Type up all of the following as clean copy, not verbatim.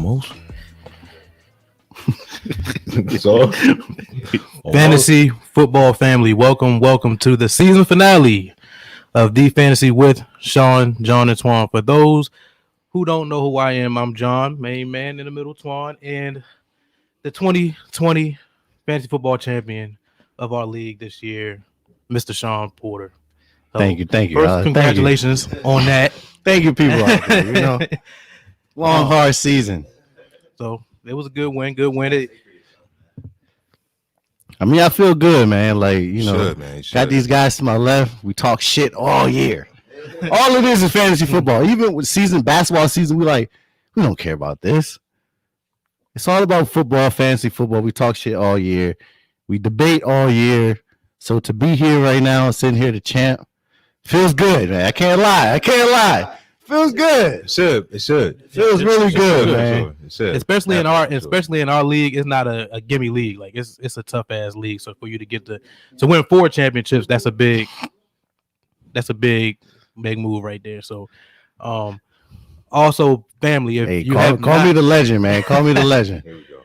Almost. So, Fantasy football family, welcome to the season finale of The Fantasy with Sean, John, and Twan. For those who don't know who I am, I'm John, main man in the middle, Twan, and the 2020 fantasy football champion of our league this year, Mr. Sean Porter. So Thank you. First, congratulations on that. Thank you, people out there. Long, hard season. So it was a good win. I feel good, man. Like, got these guys to my left. We talk shit all year. All it is fantasy football. Even with basketball season, we don't care about this. It's all about football, fantasy football. We talk shit all year. We debate all year. So to be here right now, sitting here to champ, feels good, man. I can't lie. Feels good. It should. Feels really good, man. It should. Especially in our league, it's not a gimme league. Like it's a tough ass league. So for you to get to win 4 championships, that's a big move right there. So, also family. If you call me the legend, man. Call me the legend. Here we go.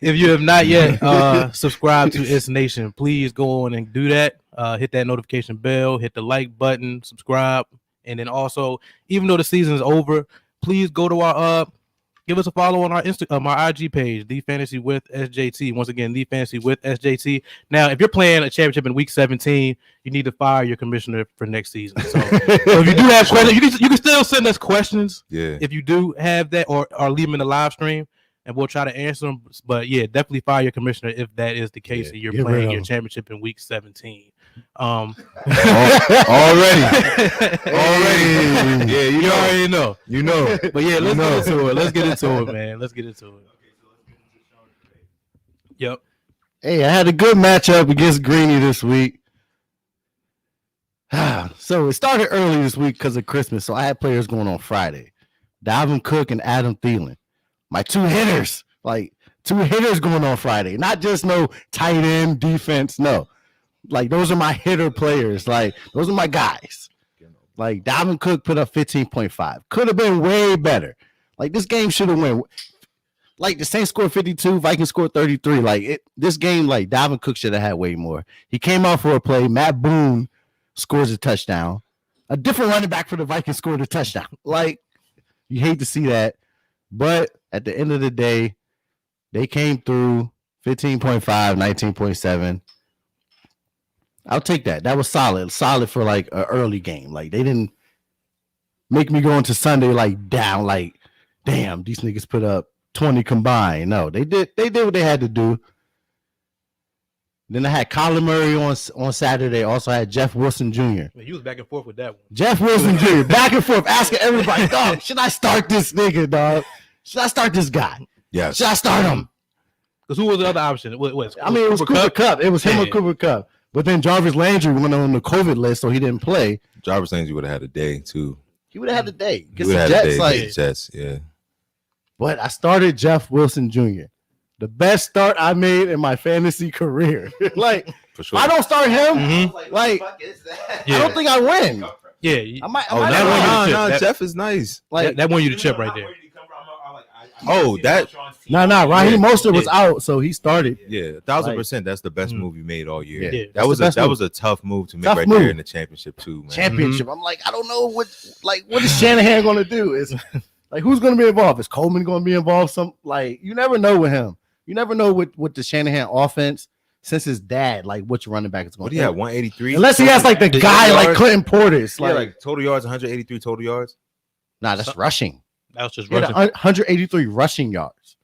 If you have not yet subscribed to It's Nation, please go on and do that. Hit that notification bell, hit the like button, subscribe. And then also, even though the season is over, please go to our give us a follow on our my IG page, The Fantasy with SJT. Once again, The Fantasy with SJT. Now, if you're playing a championship in week 17, you need to fire your commissioner for next season. So if you do have questions, you can still send us questions. Yeah. If you do have that, or leave them in the live stream, and we'll try to answer them. But yeah, definitely fire your commissioner if that is the case and you're playing your championship in week 17. Already. Yeah, you already know. You know. But yeah, let's get into it, man. Let's get into it. Yep. Hey, I had a good matchup against Greeny this week. So it started early this week because of Christmas. So I had players going on Friday. Dalvin Cook and Adam Thielen. My two hitters going on Friday. Not just no tight end defense. No. Like, those are my hitter players. Like, those are my guys. Like, Dalvin Cook put up 15.5. Could have been way better. Like, this game should have won. Like, the Saints scored 52, Vikings scored 33. Like, this game, like, Dalvin Cook should have had way more. He came out for a play. Matt Boone scores a touchdown. A different running back for the Vikings scored a touchdown. Like, you hate to see that. But at the end of the day, they came through 15.5, 19.7. I'll take that. That was solid. Solid for like an early game. Like, they didn't make me go into Sunday like down, like, damn, these niggas put up 20 combined. No, they did what they had to do. Then I had Kyler Murray on Saturday. Also had Jeff Wilson Jr. You was back and forth with that one. Jeff Wilson Jr. back and forth, asking everybody, dog, should I start this nigga, dog? Should I start this guy? Yes. Should I start him? Because who was the other option? It was Cooper Kupp. It was him or Cooper Kupp. But then Jarvis Landry went on the COVID list, so he didn't play. Jarvis Landry would have had a day, too. He would have had the day. He would have had a day. Jets, yeah. But I started Jeff Wilson Jr. The best start I made in my fantasy career. Like, for sure. I don't start him. Mm-hmm. Like, I don't think I win. Yeah. I might No, Jeff is nice. Like, that won you the chip right there. Raheem Mostert was out, so he started. Yeah, 1,000%. That's the best move you made all year. Yeah, that was a tough move to make there in the championship too, man. Championship. I'm like, I don't know what is Shanahan going to do? Is like, who's going to be involved? Is Coleman going to be involved? You never know with him. You never know with the Shanahan offense. Since his dad, like, which running back is going to have 183? Unless he has like the guy like Clinton Portis. Like total yards, 183 total yards. Nah, that's rushing. That was just rushing. 183 rushing yards.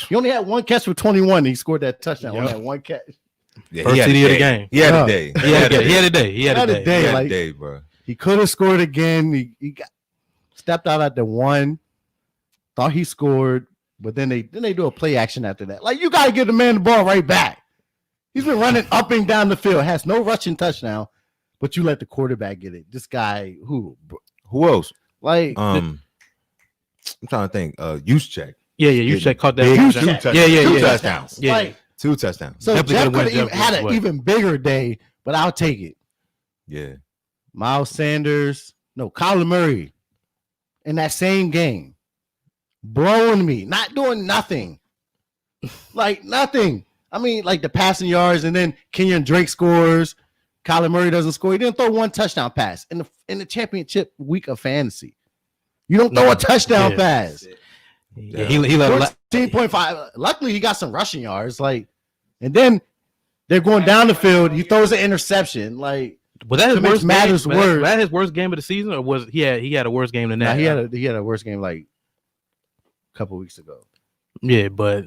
He only had one catch for 21. And he scored that touchdown. Only had one catch. Yeah, First TD of the game. He had a day. He had a day, bro. He could have scored again. He got stepped out at the one. Thought he scored, but then they do a play action after that. Like, you got to give the man the ball right back. He's been running up and down the field. Has no rushing touchdown, but you let the quarterback get it. This guy, who else? Like, I'm trying to think. Juszczyk. Yeah, Juszczyk caught that. Two touchdowns. Yeah. Like, 2 touchdowns. So Jeff could have had an even bigger day, but I'll take it. Yeah. Kyler Murray in that same game. blowing me, not doing nothing. Like nothing. I mean, like the passing yards, and then Kenyon Drake scores. Kyler Murray doesn't score. He didn't throw one touchdown pass in the championship week of fantasy. You don't throw a touchdown pass. Yeah, he let 14.5. Luckily, he got some rushing yards. Like, and then they're going down the field. He throws an interception. Like, was that his to make worst matters game? worse. Was that his worst game of the season, or was he had a worse game than that? he had a worse game like a couple weeks ago. Yeah, but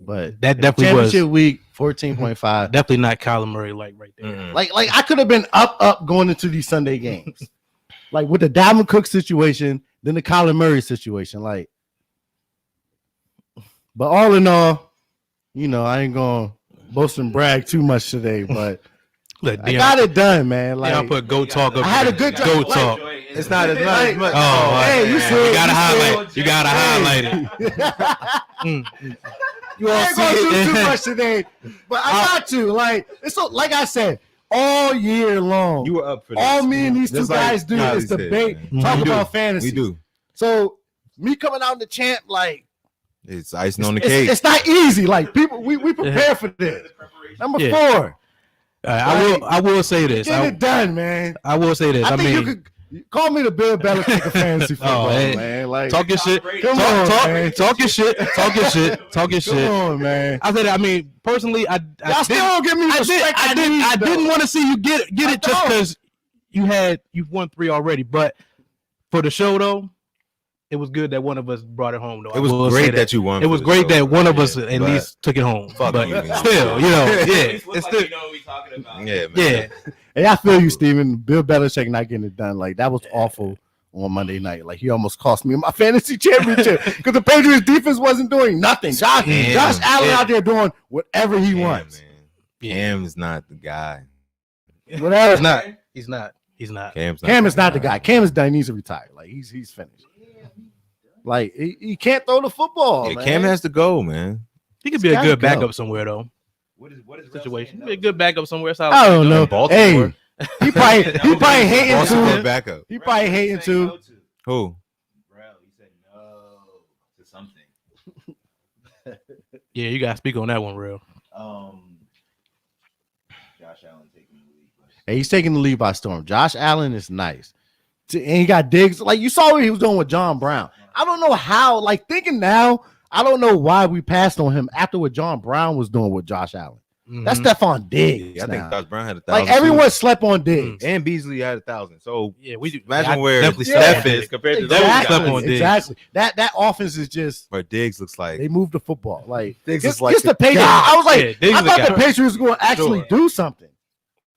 that in definitely was championship week 14.5. definitely not Kyler Murray like right there. Mm-mm. Like I could have been up going into these Sunday games. Like with the Dalvin Cook situation, then the Kyler Murray situation. Like, but all in all, I ain't gonna boast and brag too much today, but Look, I got it done, man. Like, I'll put go talk up. I had a there. good go drive. talk. It's not as much. Like, Oh, hey, you said you gotta you highlight. You gotta highlight it. You ain't gonna do too much today, but I got to. Like, it's so, like I said, all year long. You were up for this. All me and these two Just like guys do Kylie is said, debate, man. talk We do. about fantasy. We do. So me coming out in the champ, like It's icing on the cake. it's not easy. Like people, we prepare for this. Number Yeah. 4, I will say this. get it done, man. I will say this. I I think you mean, could call me the Bill Belichick of fantasy football, hey. man. Like, talk your shit. Come on, man. Talk your shit. Talk your shit. Talk your come shit. on, man. I said, I mean, personally, Y'all still don't give me respect. I didn't want to see you get I it just don't. because you've won 3 already. But for the show though, it was good that one of us brought it home though. It was great that you won. It was for the great show, that one of bro. us at But least took it home. fuck But you, man. still, yeah, it's still, what we're talking about. Yeah, man. yeah. Hey, I feel you, Steven. Bill Belichick not getting it done. Like, that was awful on Monday night. Like, he almost cost me my fantasy championship because the Patriots defense wasn't doing nothing. Josh Allen out there doing whatever he wants. Man. Cam is not the guy. Whatever. He's not. Cam is not the guy. Cam is done. He needs to retire. Like, he's finished. Like, he can't throw the football. Yeah, man. Cam has to go, man. He could be He's a gotta good go. backup somewhere though. What is Situation. Be a good backup somewhere. That's how I don't know. Baltimore. Hey, he probably hating Baltimore too. backup. He probably hating too. Who? Bro, he said no to something. Yeah, you gotta speak on that one, real. Josh Allen taking the lead. Hey, he's taking the lead by storm. Josh Allen is nice. And he got Diggs. Like, you saw what he was doing with John Brown. I don't know how. Like, thinking now, I don't know why we passed on him after what John Brown was doing with Josh Allen. That's Stephon Diggs. Yeah, I think now. Josh Brown had 1,000. Like, everyone too. slept on Diggs. And Beasley had 1,000. So yeah, we do. imagine I where definitely Steph slept on is Diggs. compared to Exactly. those guys. on Diggs. Exactly. That offense is just, Where Diggs looks like they move the football. Like, Diggs it's is like the Patriots. I was like, Yeah, Diggs I is a thought guy. the Patriots were going to actually Sure. do something.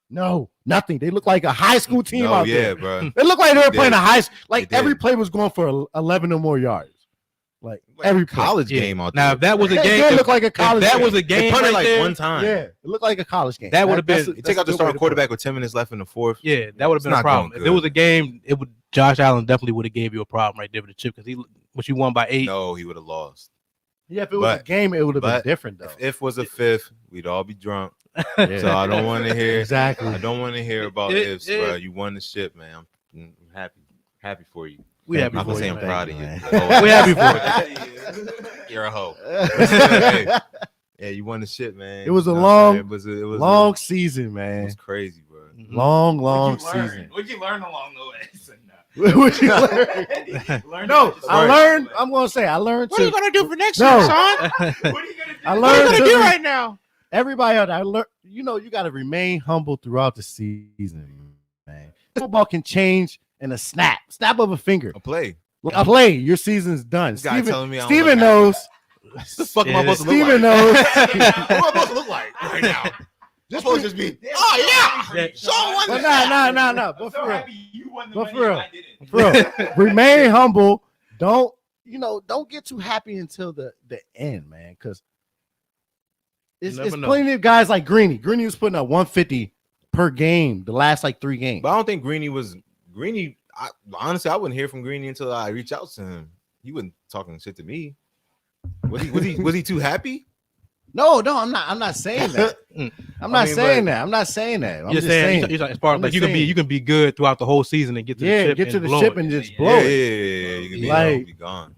No, nothing. They look like a high school team Oh out yeah, there. bro. It looked like they were playing did. a high school. Like, They did. every play was going for 11 or more yards. Like, every play. college Yeah. game out Now, there. if that was a It game, did if, look like a college that game. was a They game punted right like there, one time. Yeah, it looked like a college game. That would've been- that's a- You that's take a out the good way starting to put quarterback it. with 10 minutes left in the fourth. yeah, that would have been It's a not problem. going If there was good. a game, it would Josh Allen definitely would have gave you a problem right there with the chip because what you won by 8. No, he would have lost. Yeah, if it was a But- game, it would have been but different though. If was a fifth, we'd all be drunk. Yeah. So I don't want to hear. Exactly. I don't want to hear about Yeah, ifs, yeah. bro. You won the ship, man. I'm happy for you. We happy I'm for gonna say you, I'm man. proud of you. man. We happy for You're a hoe. Hey, yeah, you won the shit, man. It was a You know what I'm long- saying? It was Long season, It man. was crazy, bro. Long season. What'd you learn along the way? What you learn? No, I learned. I'm gonna say I learned. To, gonna do for next No. What are you gonna do? I learned to right now? everybody else. I learned. You got to remain humble throughout the season, man. Football can change in a snap of a finger. A play. Like, a play, your season's done. This guy telling me I don't Steven look knows. What the fuck am I Yeah, supposed to look Steven like? knows. What am I supposed to look like right now? This supposed to just be. Oh yeah. Someone. But nah. But I'm for so real. happy you won the But money for real. and I didn't. Bro, remain humble. Don't get too happy until the end, man. Because it's never know. plenty of guys like Greeny. Greeny was putting up 150 per game the last like 3 games. But I don't think Greeny. Honestly, I wouldn't hear from Greeny until I reach out to him. He wasn't talking shit to me. Was he too happy? No, I'm not saying that. I'm not mean, saying but- that. I'm not saying that. I'm You're just saying, saying. as far as I'm like just saying. you can be good throughout the whole season and get to the Yeah, ship get to and the blow ship it. and just Yeah, blow Yeah, it. yeah. You can be, Like- be gone.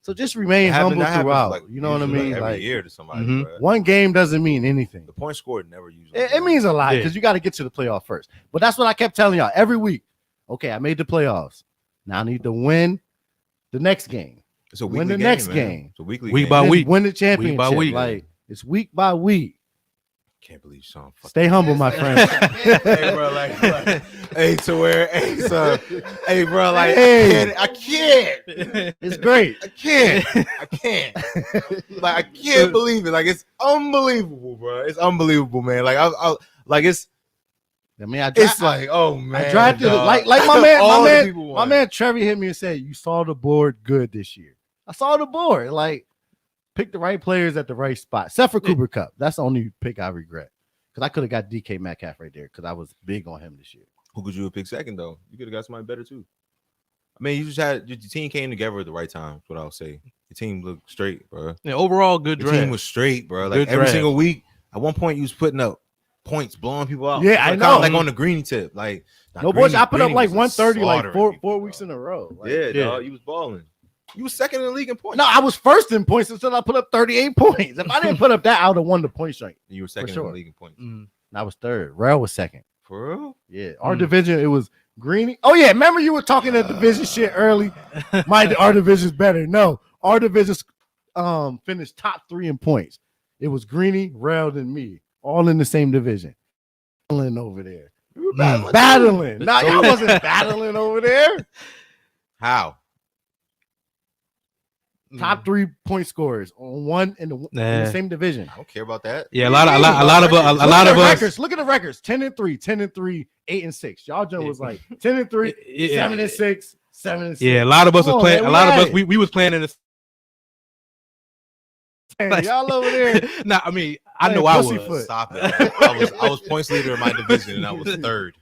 So just remain humble That happens, throughout. like, you know what I usually, mean? every Like year to somebody. Mhm. Bro. one game doesn't mean anything. The point scored never usually. It means a lot Yeah. because you got to get to the playoff first. But that's what I kept telling y'all every week. Okay, I made the playoffs. Now I need to win the next game. It's a win weekly the game, next man. game. It's a weekly Week game. by Then week. win the championship. week. Like it's week by week. Can't believe Sean. Stay humble, my friend. Hey, bro, like, hey, to where, hey, son, hey, bro, like, Hey. I can't, It's great. I can't, like, I can't believe it, like, it's unbelievable, bro, it's unbelievable, man, like, I like, it's like, oh man, I drafted it dog. like my All the man, people my won. man Trevi hit me and said, "You saw the board good this year." I saw the board. Like, pick the right players at the right spot. Except for Cooper Cup. That's the only pick I regret because I could have got DK Metcalf right there because I was big on him this year. Who could you have picked second though? You could have got somebody better too. I mean, you just had your team came together at the right time. That's what I'll say. Your team looked straight, bro. Yeah, overall, good Your draft. team was straight, bro. Like Good every draft. single week. At one point, you was putting up points, blowing people out. Yeah, Like, I kinda know. Like on the Greeny tip, like No boys, I put up Greeny like was 130 like slaughtering four people, weeks bro. in a row. Like, Yeah, Yeah. dog. You was balling. You was second in the league in points. No, I was first in points until I put up 38 points. If I didn't put up that, I would have won the point strength. You were second in sure. the league in points. Mm. And I was third. Rail was second. For real? Yeah, our division, it was Greeny. Oh, yeah. Remember you were talking that division shit early? Our division's better. No, our division's finished top 3 in points. It was Greeny, Rail, and me, all in the same division. Battling over there. You were Mm. Battling. Nah, y'all wasn't battling over there. How? Top 3 point scorers on one in the Nah. same division. I don't care about that. Yeah, a lot of us. Look at the records. 10-3, 10-3, 8-6. Y'all John was like 10-3, Yeah, 7-6, 7-6. yeah, a lot of us Come was on, playing. man, A lot of we us had we was playing in the. Man, y'all over there. Nah, I mean, I Playing know I pussyfoot. was. Stop it. I was points leader in my division and I was third.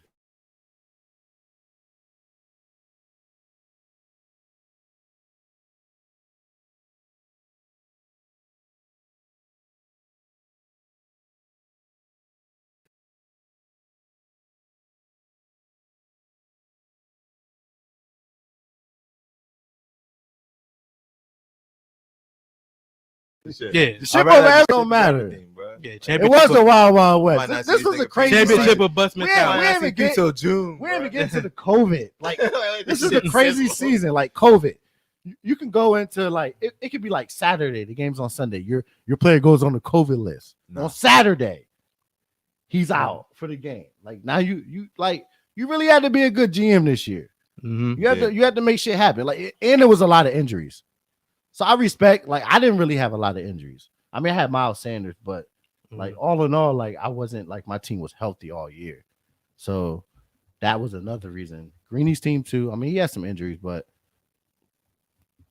Yeah, The shit over there don't matter. yeah. It Championship. was the Wild Wild Might West. not This see was these a niggas crazy Championship season. of bus We mentality. haven't get- till June. We haven't get to the COVID. Like, this is a crazy season. Like COVID. You can go into like it could be like Saturday. The game's on Sunday. Your player goes on the COVID list. No. On Saturday, he's out for the game. Like now you really had to be a good GM this year. Mhm. You had to make shit happen. Like, and there was a lot of injuries. So I respect, like, I didn't really have a lot of injuries. I mean, I had Miles Sanders, but like all in all, like I wasn't like my team was healthy all year. So that was another reason. Greeny's team too. I mean, he had some injuries, but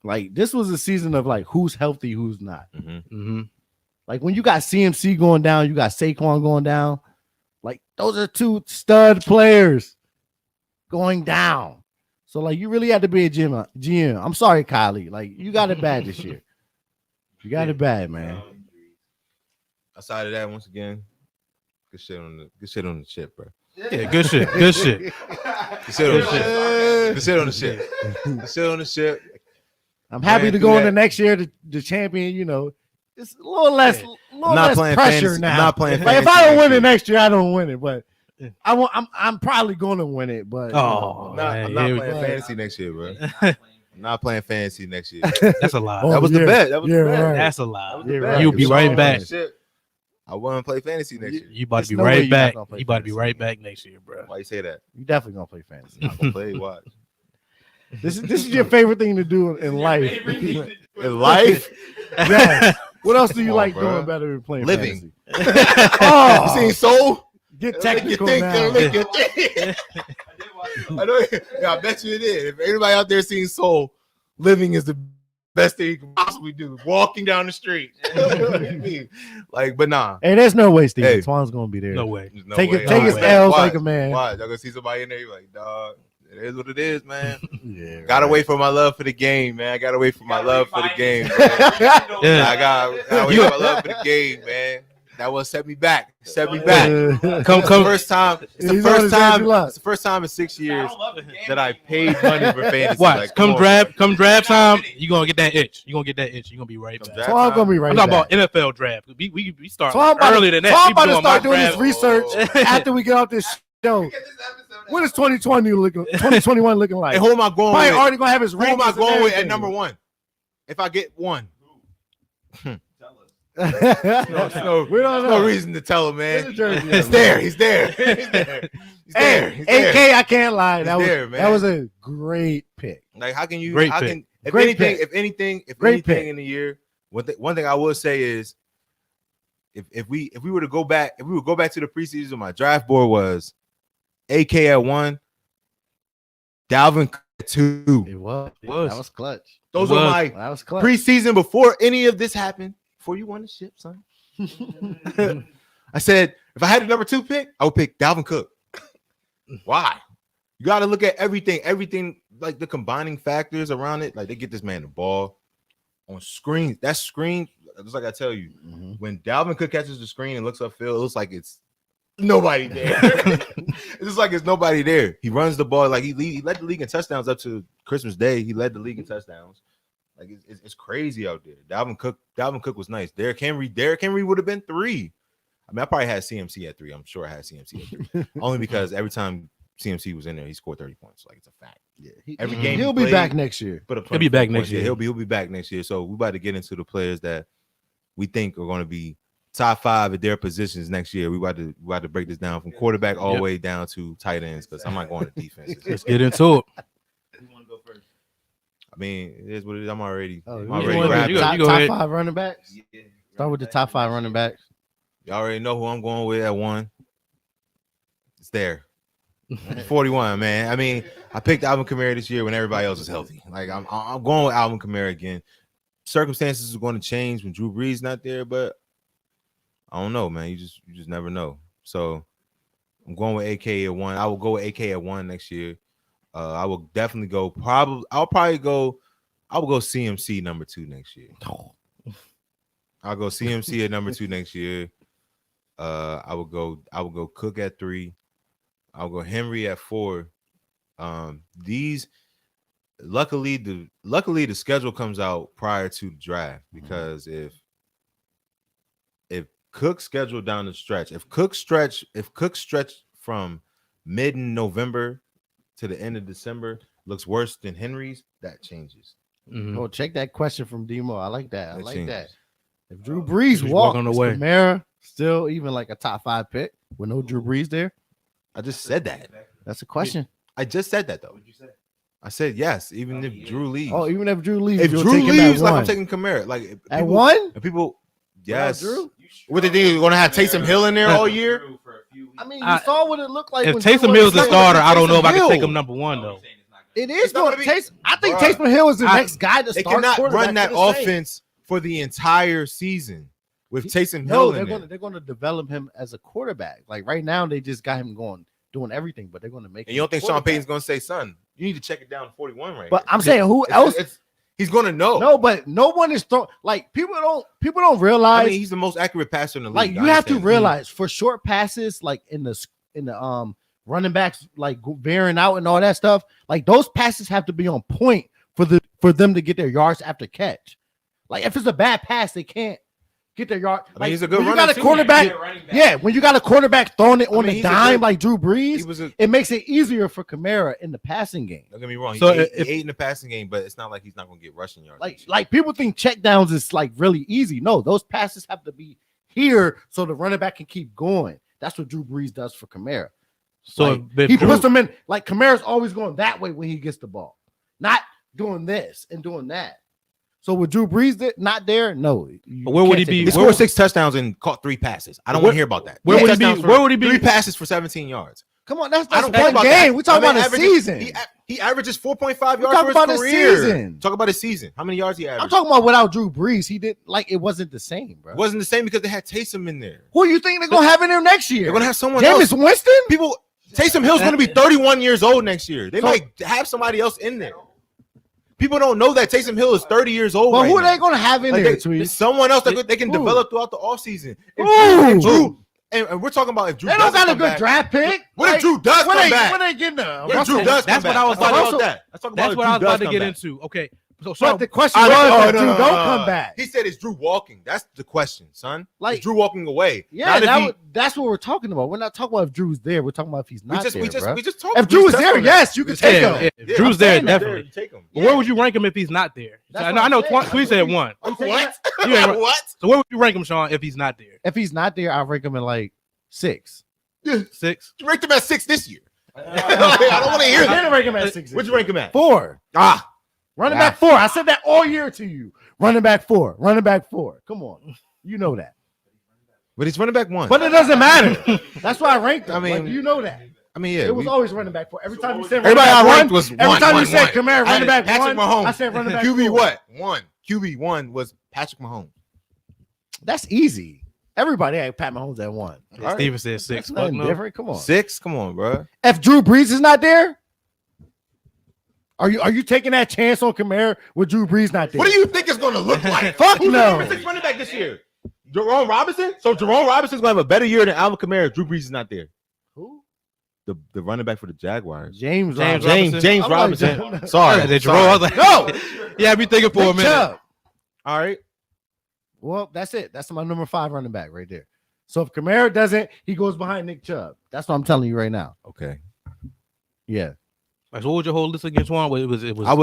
like this was a season of like who's healthy, who's not. Mhm. Like when you got CMC going down, you got Saquon going down. Like those are 2 stud players going down. So like you really had to be a GM. I'm sorry, Kylie. Like you got it bad this year. You got it bad, man. Outside of that, once again, good shit on the ship, bro. Yeah, good shit. Good shit. Good shit on the ship. Good shit on the ship. Good shit on the ship. I'm happy Man, to do go in that. the next year to the champion. You know, it's a little less, Yeah. little Not less playing pressure fantasy- now. not playing Like if fantasy I don't next win year. it next year, I don't win it. But I'm probably going to win it. But Oh, I'm man, not here we playing go. fantasy next year, bro. I'm not playing fantasy next year. That's a lie. Oh, That was the yeah. bet. That was Yeah, the bet. right. That's a That lie. was the Yeah, bet. right. You'll be If right Sean back. won shit, I want to play fantasy next year. You about There's to be no way right you're not back. gonna play You about to be fantasy. right back next year, bro. Why you say that? you definitely gonna play fantasy. I'm gonna play. Watch. This is your favorite thing to do in life. In life, Yes. What else do you Come on, like bro. doing better than playing Living. fantasy? you Oh, seen Soul? get technical Make you now. think, make you think. I know. Yeah, I bet you it is. If anybody out there seen Soul, living is the best thing you can possibly do. Walking down the street. What do you mean? Like, but nah. Hey, there's no way Steve Hey. Twan's gonna be there. No way. There's no Take way. it, take his way. L's Watch, like a man. Watch. Y'all gonna see somebody in there. You're like, dog, it is what it is, man. Yeah, Gotta right. wait for my love for the game, man. I gotta wait for my love for the game. Man. Yeah. I gotta wait for my love for the game, man. That was set me back. Set me back. Come. First time. It's the He's on first his time. Andrew Luck. It's the first time in 6 years that I paid money for fantasy. Watch. Like, Come on, draft time. You gonna get that itch. You gonna get that itch. You gonna be right back. Draft So I'm gonna be right I'm talking back. about NFL draft. We start So I'm about earlier to, than so that. I'm about to We start mock doing this draft. research after we get off this show. What is 2021 looking like? And who am I going Probably with? already gonna have his Who am I rankings and going with at everything. number one? If I get one, We don't there's know. no reason to tell him, Where's the man. jersey He's at, there. He's there. He's there. He's there. Hey, He's there. AK, I can't lie. He's That was there, man. that was a great pick. Like, how can you? Great how pick. can? If Great anything, pick. if Great anything pick. in the year, one thing I will say is, if we were to go back, if we would go back to the preseason, my draft board was AK at 1, Dalvin Cook at 2. It was. Was. That was clutch. Those It were was. my That was clutch. preseason before any of this happened. Before you won the ship, son. I said if I had the number 2 pick, I would pick Dalvin Cook. Why? You got to look at everything like the combining factors around it. Like they get this man the ball on screen. That screen, just like I tell you, Mhm. when Dalvin Cook catches the screen and looks upfield, it looks like it's nobody there. It's just like it's nobody there. He runs the ball like he led the league in touchdowns up to Christmas Day. He led the league in touchdowns. Like it's crazy out there. Dalvin Cook was nice. Derrick Henry would have been 3. I mean, I probably had CMC at 3. I'm sure I had CMC at 3. Only because every time CMC was in there, he scored 30 points. Like it's a fact. Yeah, Every game He'll he be played, back next year. put up He'll be back 24 next points. Yeah, year. he'll be back next year. So we about to get into the players that we think are going to be top 5 at their positions next year. We about to break this down from quarterback all the way down to tight ends because I'm not going to defense. Let's get into it. Who want to go first? I mean, it is what it is. I'm already Oh, you go- top, you go ahead. top 5 running backs. Yeah. Start with the top 5 running backs. Y'all already know who I'm going with at 1. It's there. 41, man. I mean, I picked Alvin Kamara this year when everybody else is healthy. Like I'm going with Alvin Kamara again. Circumstances are going to change when Drew Brees not there, but I don't know, man. You just never know. So I'm going with AK at 1. I will go with AK at 1 next year. I will definitely go. I'll go CMC number 2 next year. I'll go CMC at number 2 next year. I will go Cook at 3. I'll go Henry at 4. Luckily the schedule comes out prior to the draft because if Cook scheduled down the stretch, if Cook stretched from mid-November to the end of December looks worse than Henry's, that changes. Mhm. Oh, check that question from Demo. I like that. I That like changes. that. If Drew Drew Brees He's walked walking away. Kamara. still even like a top 5 pick with no Drew Brees there, I just said that. that's a question. I just said that though. What'd you say? I said yes, even if Drew leaves. Oh, even if Drew leaves, if you'll Drew take him leaves, at like 1. I'm taking Kamara. Like if At people- 1? if people, yes. Drew? What they think? You're gonna have Taysom Hill in there all year? For a few weeks. I mean, you I- saw what it looked like. If when Drew Taysom was Hill's the playing. starter, I don't know if I can Hill. take him number 1 though. It is It's not going gonna to be- Taysom. I think Bruh, Taysom Hill is the I- next guy to They start. cannot quarterback run that for the Saints. offense for the entire season with Taysom No, Hill in there. they're going to develop him as a quarterback. Like right now, they just got him doing everything, but they're going to make. And you don't think Sean quarterback. Payton's gonna say, "Son, you need to check it down to 41 right But here." I'm saying, who else? He's gonna know. No, but no one is throwing. Like people don't I realize. mean, he's the most accurate passer in the league. like I you have to understand. realize for short passes, like in the running backs, like veering out and all that stuff. Like those passes have to be on point for them to get their yards after catch. Like if it's a bad pass, they can't get their yard. I mean, Like, he's a good when you runner, got a too. quarterback. Yeah, when you got a quarterback throwing it I on mean, the he's a dime good- like Drew Brees, He was a. it makes it easier for Kamara in the passing game. Don't get me wrong. He, So ate, if- he ate in the passing game, but it's not like he's not gonna get rushing yards. Like people think checkdowns is like really easy. No, those passes have to be here so the running back can keep going. That's what Drew Brees does for Kamara. So Like, if he Drew- puts them in. Like Kamara's always going that way when he gets the ball, not doing this and doing that. So with Drew Brees not there, no. you But where would can't he take be? he him. scored 6 touchdowns and caught 3 passes. I don't Where- want to hear about that. where Three would he be- touchdowns for- where would he be- 3 passes for 17 yards. Come on, that's I don't care one about game. that. We're talking I mean, about a averages- season. He averages 4.5 We're yards talking for his about a career. season. Talk about his season. How many yards he averaged? I'm talking about without Drew Brees, he did like it wasn't the same, bro. It wasn't the same because they had Taysom in there. Who you think they're gonna have in there next year? They're gonna have someone Jameis else. Winston. Taysom Hill's gonna be 31 years old next year. They So- might have somebody else in there. People don't know that Taysom Hill is 30 years old. Well, right who are now. they gonna have in Like, there? there's Tweet? someone else that they can Who? develop throughout the offseason. Who? Drew, and we're talking about if Drew They don't doesn't got a come good back. draft pick. What if Drew does When come they back? when they getting the What if Drew Russell? does That's come what back? I was Let's talk about about to- that. Let's talk about That's if what Drew I was does about to come get back. into. Okay, so But the question was, no, if Drew no, don't no. come back. He said, "Is Drew walking?" That's the question, son. Like- Is Drew walking away? Yeah, Not if he- that's what we're talking about. We're not talking about if Drew's there. We're talking about if he's not there, bro. we just talked. If Drew was there, yes, you could take yeah, him. if Drew's there, definitely. Take him. But where would you rank him if he's not there? That's I what know. I'm saying. Tweet said 1. I'm taking What? that- You ain't right. What? So where would you rank him, Sean, if he's not there? If he's not there, I'll rank him in like 6. 6. You ranked him at 6 this year. I don't want to hear I that. didn't rank him at 6. What'd you rank him at? 4. Ah, Running Yeah. back 4. I said that all year to you. Running back 4. Running back 4. Come on. You know that. but he's running back 1. But it doesn't matter. That's why I ranked him. I mean, you know that. I mean, yeah. It was we- always running back 4. Every time you said running everybody I back ranked 1, was every one, time you one, said one. Kamara I running had back Patrick 1, Mahomes. I said running back QB 4. what? 1. QB 1 was Patrick Mahomes. That's easy. Everybody had Pat Mahomes at 1. All right. Steven said That's 6. Fuck nothing no. different. Come on. 6? Come on, bro. If Drew Brees is not there, are you taking that chance on Kamara with Drew Brees not there? What do you think it's going to look like? Fuck Who's no. the number 6 running back this year? Jerome Robinson? So Jerome Robinson's going to have a better year than Alvin Kamara if Drew Brees is not there. Who? The running back for the Jaguars. James James Robinson. James I'm like, Robinson. Sorry. Yeah, Jerome, I was like, No. yeah, be thinking for a Nick minute. Chubb. All right. Well, that's it. That's my number 5 running back right there. So if Kamara doesn't, he goes behind Nick Chubb. That's what I'm telling you right now. Okay. Yeah. Like, so what was your whole list against one? It was I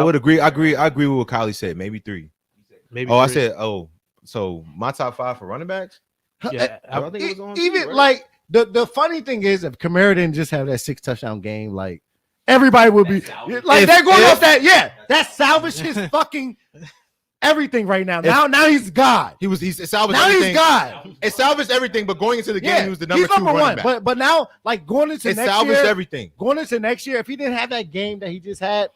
would agree. I agree with what Kylie said. Maybe 3. maybe. Oh, I 3. said, so my top 5 for running backs? Yeah, I think it was on Even 2, right? like the funny thing is, if Kamara didn't just have that 6 touchdown game, like everybody would be like they're going off that. Yeah, that salvaged his fucking everything right now. Now he's God. He's salvaged Now everything. he's God. It salvaged everything, but going into the game, Yeah, he was the number he's 2 running back. But now, like going into It next salvaged year, everything. going into next year, if he didn't have that game that he just had,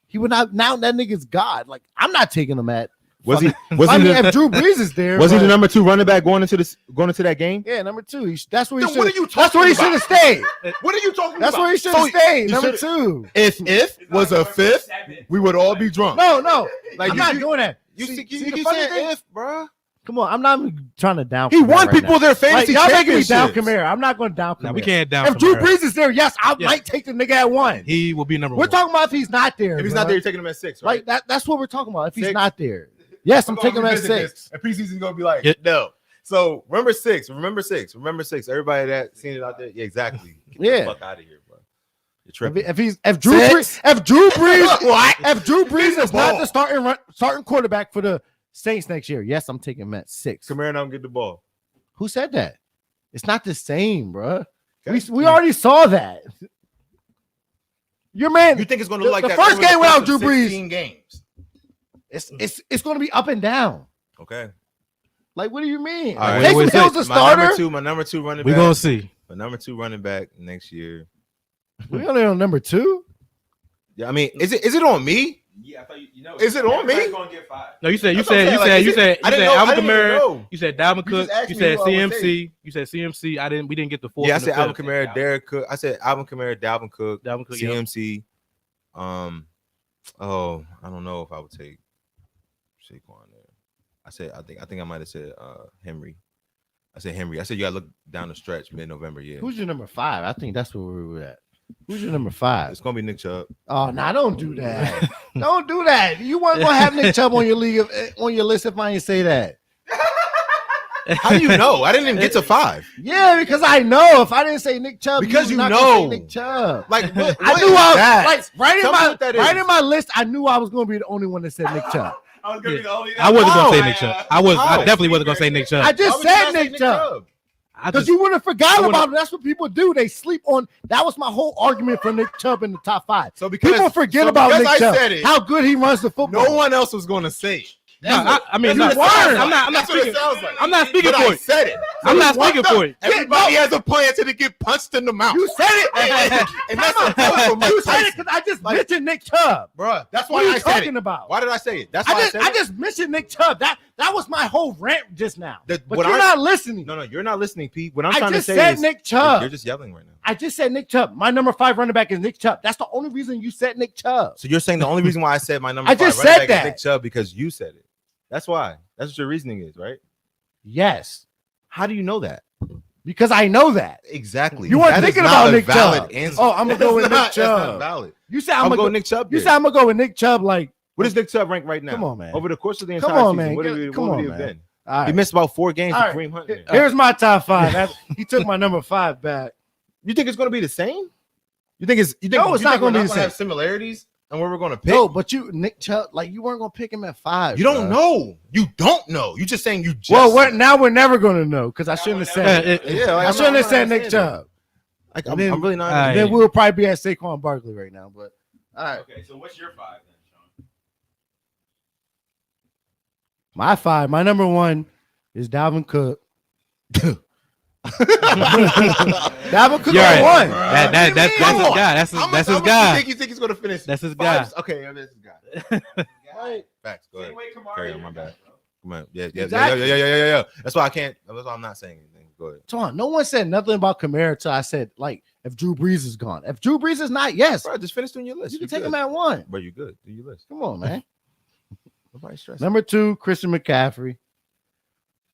he would not. Now that nigga's God. Like I'm not taking him at. Was he I mean, if Drew Brees is there, was he the but- number 2 running back going into that game? Yeah, number 2. That's where he Then what should. are you That's where he talking should have stayed. What are you talking That's about? where he should So have stayed. you Number should've- 2. If was a 5th, we would all be drunk. No, Like, I'm you- not you- doing that. You See, keep the funny saying thing- if, bro. Come on, I'm not even trying to down. He Kamara won right people now. their Like, fantasy y'all making me down championships. Kamara. I'm not going to down Kamara. Now we can't down. If Drew Kamara. Brees is there, yes, I Yeah. might take the nigga at 1. He will be number We're 1. talking about if he's not there. If he's bro. not there, you're taking him at 6, right? Like that's what we're talking about. If he's 6? not there, yes, I'm taking him at 6. And preseason's gonna be like, Yeah. no. So remember 6. Everybody that seen it out there, yeah, exactly. Get Yeah. the fuck out of here, bro. You're tripping. If Drew Brees, if Drew Brees, What? if Drew Brees is not ball. the starting quarterback for the Saints next year, yes, I'm taking him at 6. Kamara don't get the ball. Who said that? It's not the same, bro. Okay. We already saw that. Your man, You think it's gonna The- look like the that? first over game course without of Drew Brees- 16 games. it's going to be up and down. Okay. Like, what do you mean? All Like, right. Taysom Hill's the My starter. number two running We back. gonna see. My number 2 running back next year. We only on number 2. Yeah, I mean, is it on me? Yeah, I thought you know. Is it on me? everybody's gonna get 5. No, you said That's what I'm saying, like, you is it- said I didn't know- I Alvin didn't even Kamara. know. You said Dalvin You Cook. just asked You me said who I would CMC. You said CMC. We didn't get the 4th. Yeah, I and the said Alvin 5th. Kamara, Derek Cook. I said Alvin Kamara, Dalvin Cook, Dalvin Cook. Yeah. CMC. I don't know if I would take Saquon there. I think I might have said Henry. I said Henry. I said you gotta look down the stretch mid-November. Yeah, Who's your number 5? I think that's where we were at. Who's your number 5? it's gonna be Nick Chubb. Oh, nah, don't do that. Don't do that. You weren't gonna have Nick Chubb on your on your list if I didn't say that. How do you know? I didn't even get to 5. Yeah, because I know if I didn't say Nick Chubb, Because was you not gonna say know. Nick Chubb. Like what, I what knew is I that? like Tell me what that is. in my list. I knew I was gonna be the only one that said Nick Chubb. I was gonna be the only. I wasn't gonna say How? Nick Chubb. I How? definitely wasn't gonna say Nick Chubb. I Why just would you said not say Nick Chubb I because just, you would have forgot I would've- about it. That's what people do. They sleep on. That was my whole argument for Nick Chubb in the top 5. So because People forget so about because Nick I Chubb. said it, How good he runs the football. no one else was gonna say it. no, I mean, That's no, what it sounds I'm not That's what it speaking. sounds like. I'm not speaking But for I it. said it. I'm not What speaking the- for it. Everybody has a plan till they get punched in the mouth. You said it. and that's what You said it because I just mentioned Nick Chubb. bro. That's What why are you I said talking it. about? Why did I say it? That's why I said I it. just mentioned Nick Chubb. That was my whole rant just now. That- But what you're I- not listening. No, you're not listening, Pete. What I'm I trying to just say said is Nick Chubb. you're just yelling right now. I just said Nick Chubb. My number 5 running back is Nick Chubb. That's the only reason you said Nick Chubb. So you're saying the only reason why I said my number I 5 just running said back that. is Nick Chubb because you said it. That's why. That's what your reasoning is, right? Yes, How do you know that? because I know that. Exactly. You weren't That is thinking not about a Nick valid Chubb. answer. Oh, I'm gonna go with Nick That's not Chubb. valid. You said I'm I'm gonna go gonna with Nick Chubb. You then. said I'm gonna go with Nick Chubb. Like, What does Nick Chubb rank right now? come on, man. Over the course of the Come entire on, season, man. what would he Come on, have man. been? all right. He missed about 4 games All for right. Kareem Hunt. there. Here's my top 5. He took my number 5 back. You think it's going to be the same? You think it's? You think? No, it's you not think we're gonna be the gonna same. have similarities, and where we're going to pick? No, but Nick Chubb, like you weren't gonna pick him at 5. you don't bro. know. You don't know. You just saying you just. Well, now we're never gonna know because I shouldn't have said it. Yeah, like, I I'm shouldn't not- have said I'm not Nick saying that. Chubb. Like, And then- I'm really not. All right. Then we'll probably be at Saquon Barkley right now. But all right, Okay, so what's your 5 then, Sean? my 5, my number 1 is Dalvin Cook. Dalvin Cook You're at right. 1. That's his guy. That's his How much guy. You think he's going to finish? That's his guy. 5? Okay, that's his guy. Right. Facts. Go ahead. Same way Kamara Carry on, is, my bad. bro. Come on. Yeah. Exactly. Yeah. That's why I can't. That's why I'm not saying anything. Go ahead. Tom, no one said nothing about Kamara till I said like if Drew Brees is gone. If Drew Brees is not, yes, Bro, just finish doing your list. you can You're take him good. at 1. Bro, you good. Do your list. Come on, man. Nobody stressing. Number 2, Christian McCaffrey.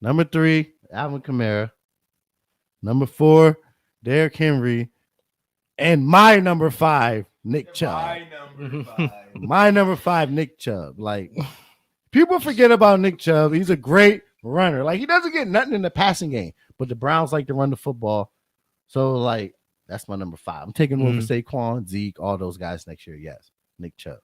Number 3, Alvin Kamara. Number 4, Derrick Henry. And my number 5, Nick Chubb. My number 5. My number 5, Nick Chubb. Like people forget about Nick Chubb. He's a great runner. Like he doesn't get nothing in the passing game, but the Browns like to run the football. So like that's my number 5. I'm taking over Saquon, Zeke, all those guys next year. Yes, Nick Chubb.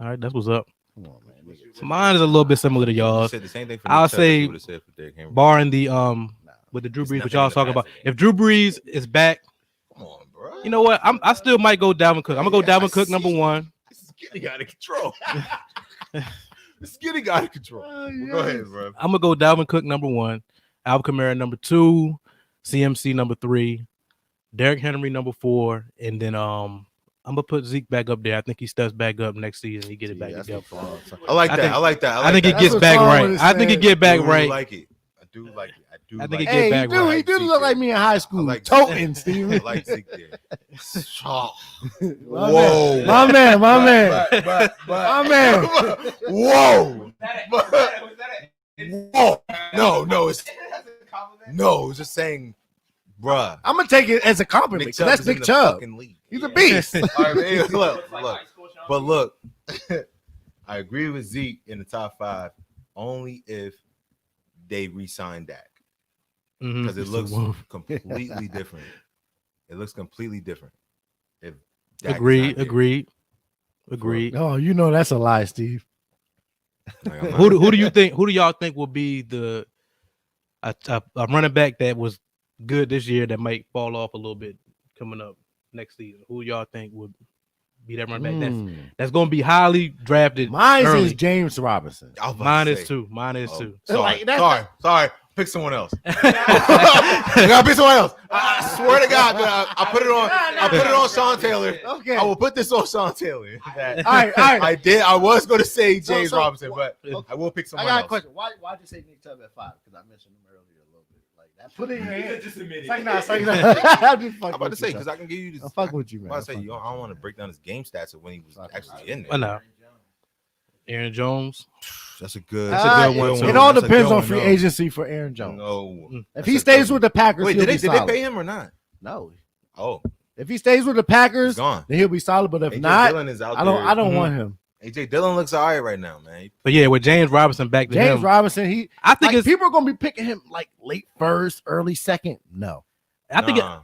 All right, that's what's up. Come on, man. Mine is a little bit similar to You y'all's, said the same thing for I'll Nick Chubb that say you would've said for Derrick Henry. barring the with the Drew It's Brees, nothing which y'all in the talking about. passing If Drew Brees is back, Come on, bro. you know what? I still might go Dalvin Cook. I'm gonna go Dalvin Cook number 1. This is getting out of control. This is getting out of control. Go ahead, bro. I'm gonna go Dalvin Cook number 1, Alvin Kamara number 2, CMC number 3, Derrick Henry number 4, and then I'm gonna put Zeke back up there. I think he steps back up next season. He get it back together. I like I that. think- I like that. I think he that. gets what back Sean right. would've I think he said. get back I right. like it. I do like it. I do I think like it it. get Hey, back you do. right. He do Zeke look like there. me in high school. like Toting, I Steven. like Zeke there. Whoa. Whoa. My man. But, My man. Whoa. Was that Whoa. No, it's That's a compliment? no, it's just saying, bruh. I'm gonna take it as a compliment. Nick 'cause Chubb that's is in Nick the Chubb. fucking league. He's a beast. All right, man, look, Looks like look. high school Sean But Payton. look, I agree with Zeke in the top 5 only if they re-sign Dak Mhm. because it looks completely different. It looks completely different. If Dak is not there. Agreed. Oh, you know that's a lie, Steve. Like, I'm Who not- do you think? Who do y'all think will be a running back that was good this year that might fall off a little bit coming up next season? Who y'all think would be that running back that's going to be highly drafted? Mine early? is James Robinson. I was about to Mine say, is too. Mine is oh, too. Sorry, Like, that's- sorry. Pick someone else. I gotta pick someone else. I swear to God, that I put it on. I put it on Sean Taylor. Okay. I will put this on Sean Taylor. That All right. I did. I was going to say James So- Robinson, but okay. I will pick I someone got else. a question. Why'd you say Nick Chubb at 5? Because I mentioned him earlier a little bit. Like that. Put it in your hand. Just admit It's like, it. nah, it's like, nah. I'm just I'm fucking about to with say you, because son. I can give you this. I'm fucking with you, I'm man. about to say I'm I don't want to break down his game stats of when he was Fuck actually in I there. know. Aaron Jones. That's a good. That's a good one, too. It all That's a depends good on one, free no. agency for Aaron Jones. No. If That's he a stays good with the Packers, Wait, he'll did be they solid. pay him or not? No. Oh, If he stays with the Packers, he's gone. then he'll be solid. But if AJ not, Dillon is out I don't. there. I don't Mhm. want him. AJ Dillon looks all right right now, man. But yeah, with James Robinson back to James him, Robinson. He. I think Like, it's. people are gonna be picking him like late first, early second. No. I think. Nah,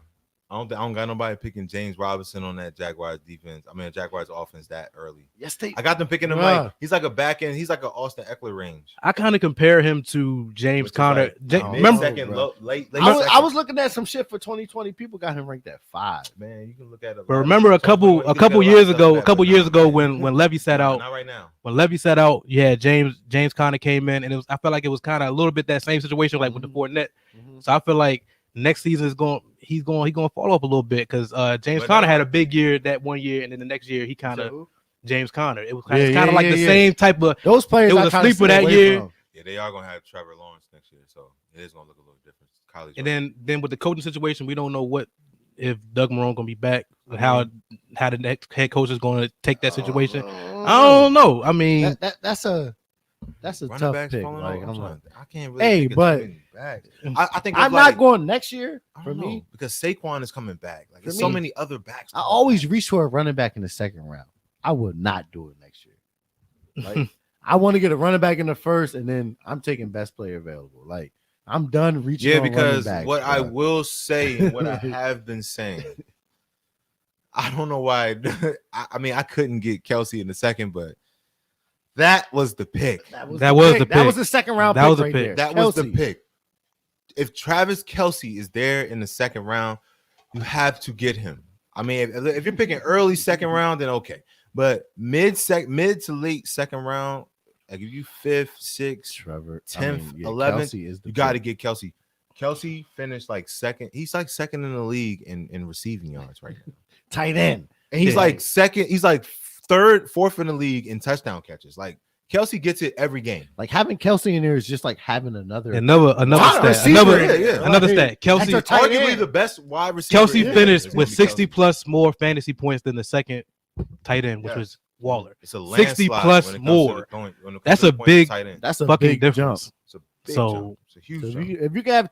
I don't got nobody picking James Robinson on that Jaguars defense. I mean, Jaguars offense that early. Yes, they. I got them picking him Yeah. like he's like a back end. He's like an Austin Eckler range. I kind of compare him to James Which is Conner. like Ja- Oh, remember, Mid-second, bro. late I was second. looking at some shit for 2020. People got him ranked at 5. Man, you can look at it. but remember a couple years ago when Levy sat out. Not right now. When Levy sat out, yeah, James Conner came in, and it was. I felt like it was kind of a little bit that same situation like with the Fournette. So I feel like next season he's going to fall off a little bit because James But Conner no. had a big year that one year, and then the next year he kind of So, James Conner. It was Yeah, kind of like yeah, the yeah. same type of. those players It was I a kinda sleeper stay that away year. from. Yeah, they are gonna have Trevor Lawrence next year, so it is gonna look a little different. College. And then with the coaching situation, we don't know what if Doug Marrone gonna be back, how the next head coach is going to take that situation. I don't know. I mean, That's a running tough backs pick. falling Like, off. I'm like, I can't really. Hey, think of but- too many backs. I think I'm of, not like, going next year I for don't know, me. because Saquon is coming back. Like, For there's so me, many other backs. I coming always back. reach for a running back in the second round. I would not do it next year. Like, I want to get a running back in the first, and then I'm taking best player available. Like, I'm done reaching. Yeah, on because running backs, what I bro. will say and what I have been saying, I don't know why. I mean, I couldn't get Kelsey in the second, but that was the pick. That the was pick. the That was pick. the second round. That pick was the right pick. there. That was the Kelsey. pick. If Travis Kelsey is there in the second round, you have to get him. I mean, if you're picking early second round, then okay. But mid to late second round, I give you fifth, sixth, Trevor, 10th, 11th, Kelsey is the you got to pick. get Kelsey. Kelsey finished like second. He's like second in the league in receiving yards right now. tight end. And he's Yeah. like second. He's like third, fourth in the league in touchdown catches. Like Kelsey gets it every game. Like having Kelsey in there is just like having another. Another Wide stat. receiver. Another stat. Kelsey That's your tight Arguably end. the best wide receiver. Kelsey in the league finished is gonna with be 60 Kelsey. plus more fantasy points than the second tight end, which Yes. was Waller. It's a 60 landslide plus when it comes more. to the point- when it comes That's to a the point of big- tight end. That's a Fucking big difference. jump. It's a big So- jump. It's a huge So jump. if you can have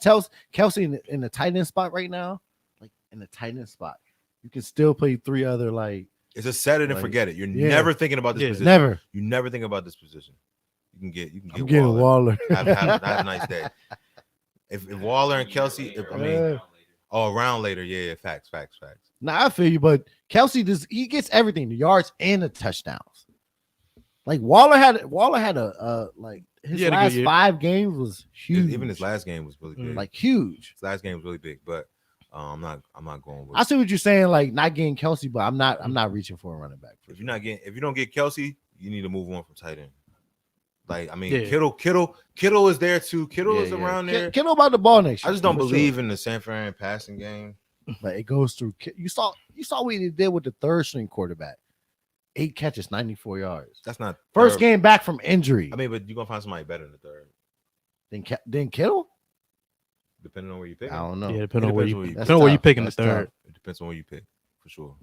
Kelsey in the tight end spot right now, like in the tight end spot, you can still play three other like It's a set it and Like, forget it. You're yeah. never thinking about this Yeah. position. never. You never think about this position. You can get I'm getting Waller. Waller. Have a nice day. If Waller and Kelsey, around later, yeah, facts. Nah, I feel you, but Kelsey he gets everything, the yards and the touchdowns. Like Waller had a like his He had a good last year. 5 games was huge. Even his last game was really big. like huge. His last game was really big, but I'm not going with. I see what you're saying, like not getting Kelsey, but I'm not reaching for a running back. If you don't get Kelsey, you need to move on from tight end. Like I mean, Yeah. Kittle is there too. Kittle is around there. Kittle about the ball next year. I just don't for sure. believe in the San Fran passing game. But it goes through. You saw what he did with the third string quarterback. 8 catches, 94 yards. That's not First third. game back from injury. I mean, but you're gonna find somebody better in the third, Then Kittle. depending on where you pick. I don't know. Yeah, depending on where you That's depending on where you tough. picking the That's third. tough. It depends on where you pick, for sure.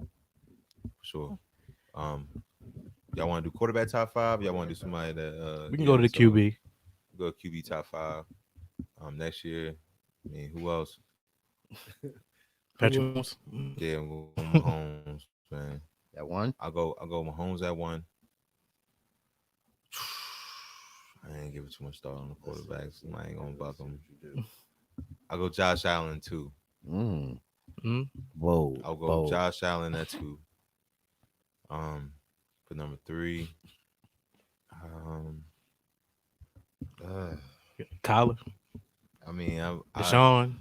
Y'all want to do quarterback top 5? Y'all want to do somebody that We can go to the QB. Go QB top 5. Next year. I mean, who else? Patrick Mahomes. Yeah, we'll go Mahomes, man. That one. I'll go Mahomes at 1. I ain't giving too much thought on the quarterbacks. I ain't gonna buck them. I'll go Josh Allen 2. Whoa. I'll go bold. Josh Allen at 2. For number 3. Kyler. I mean, I Deshaun.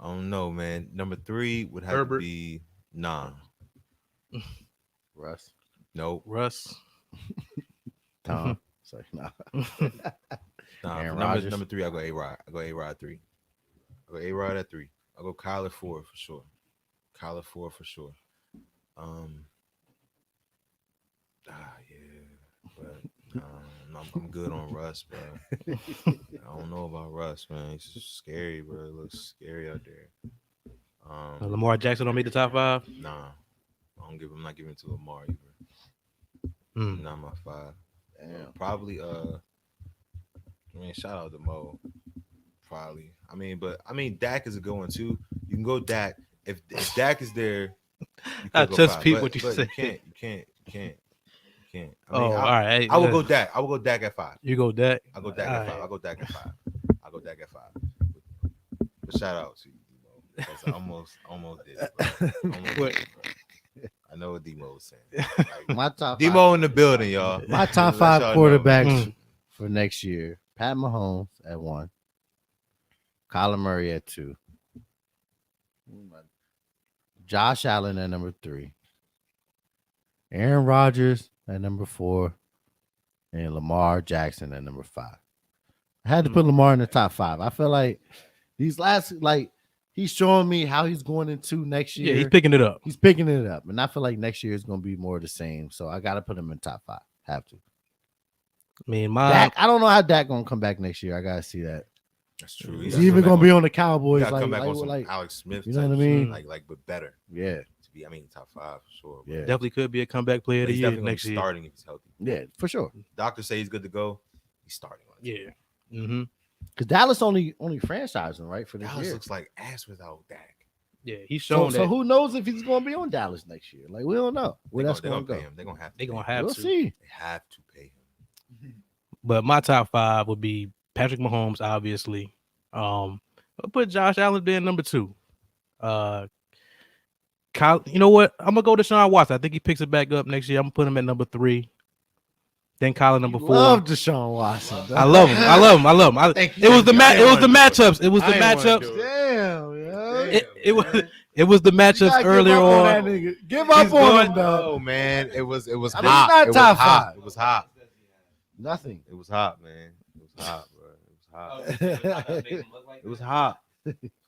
don't know, man. Number 3 would have Herbert. to be Russ. Nope. Russ. Tom. It's like, nah. Aaron Rodgers. Number 3, I'll go A-Rod. I'll go A-Rod 3. I'll go A-Rod at 3. I'll go Kyler 4 for sure. Kyler 4 for sure. Yeah, but I'm good on Russ, bro. I don't know about Russ, man. It's just scary, bro. It looks scary out there. Lamar Jackson don't make the top 5. Nah, I'm not giving to Lamar either. Not my 5. Damn. Probably shout out to Mo. Probably. I mean Dak is a good one too. You can go Dak. If Dak is there, you I could go just 5. peeped But- what you but said. You can't. I mean, All right. I will go Dak. I will go Dak at 5. You go Dak. I'll go Dak at 5. Alright. I'll go Dak at 5. But shout out to you, Demo. Because I almost did it, bro. Almost did it, bro. I know what Demo was saying. Like, My top 5. Demo in the building, y'all. My top Let 5 y'all know. quarterbacks for next year: Pat Mahomes at 1, Kyler Murray at 2, Josh Allen at number 3, Aaron Rodgers at number 4, and Lamar Jackson at number 5. I had to put Lamar in the top 5. I feel like these last, like, he's showing me how he's going into next year. Yeah, he's picking it up. He's picking it up, and I feel like next year is going to be more of the same. So I got to put him in top 5. Have to. I mean, my Dak, I don't know how Dak gonna come back next year. I gotta see that. That's true. Is he even gonna be on the Cowboys? Come back Like, on some like, Alex Smith. you know type what I mean? shit, Like, but better yeah, to be. I mean, top 5 for sure. yeah, definitely could be a comeback player of the He's year definitely next gonna be year. starting if he's healthy. yeah, for sure. Doctors say he's good to go. He's starting. On it. Yeah. Mm-hmm. Because Dallas only franchising right for this Dallas year. looks like ass without Dak. Yeah, he's So, shown so that who knows if he's gonna be on Dallas next year? Like we don't know where that's They're gonna gonna go. pay him. They're gonna have. To they're pay gonna him. have We'll to. see. They have to pay him. But my top 5 would be Patrick Mahomes, obviously. I'll put Josh Allen being number 2. Kyle, you know what? I'm gonna go to Deshaun Watson. I think he picks it back up next year. I'm gonna put him at number 3. Then Colin number 4. Love Deshaun Watson. I love him. I love him. I love him. Thank It was the you. match. I It was the didn't wanna do matchups. It was the I didn't wanna matchups. do Damn, yo. It was the You matchups gotta earlier give up on. that nigga. Give up He's on going- him, though. Oh man, it was I mean, hot. he's not It was top hot. 5. It was hot. Nothing. It was hot, man. It was hot, bro. It was hot. It was hot.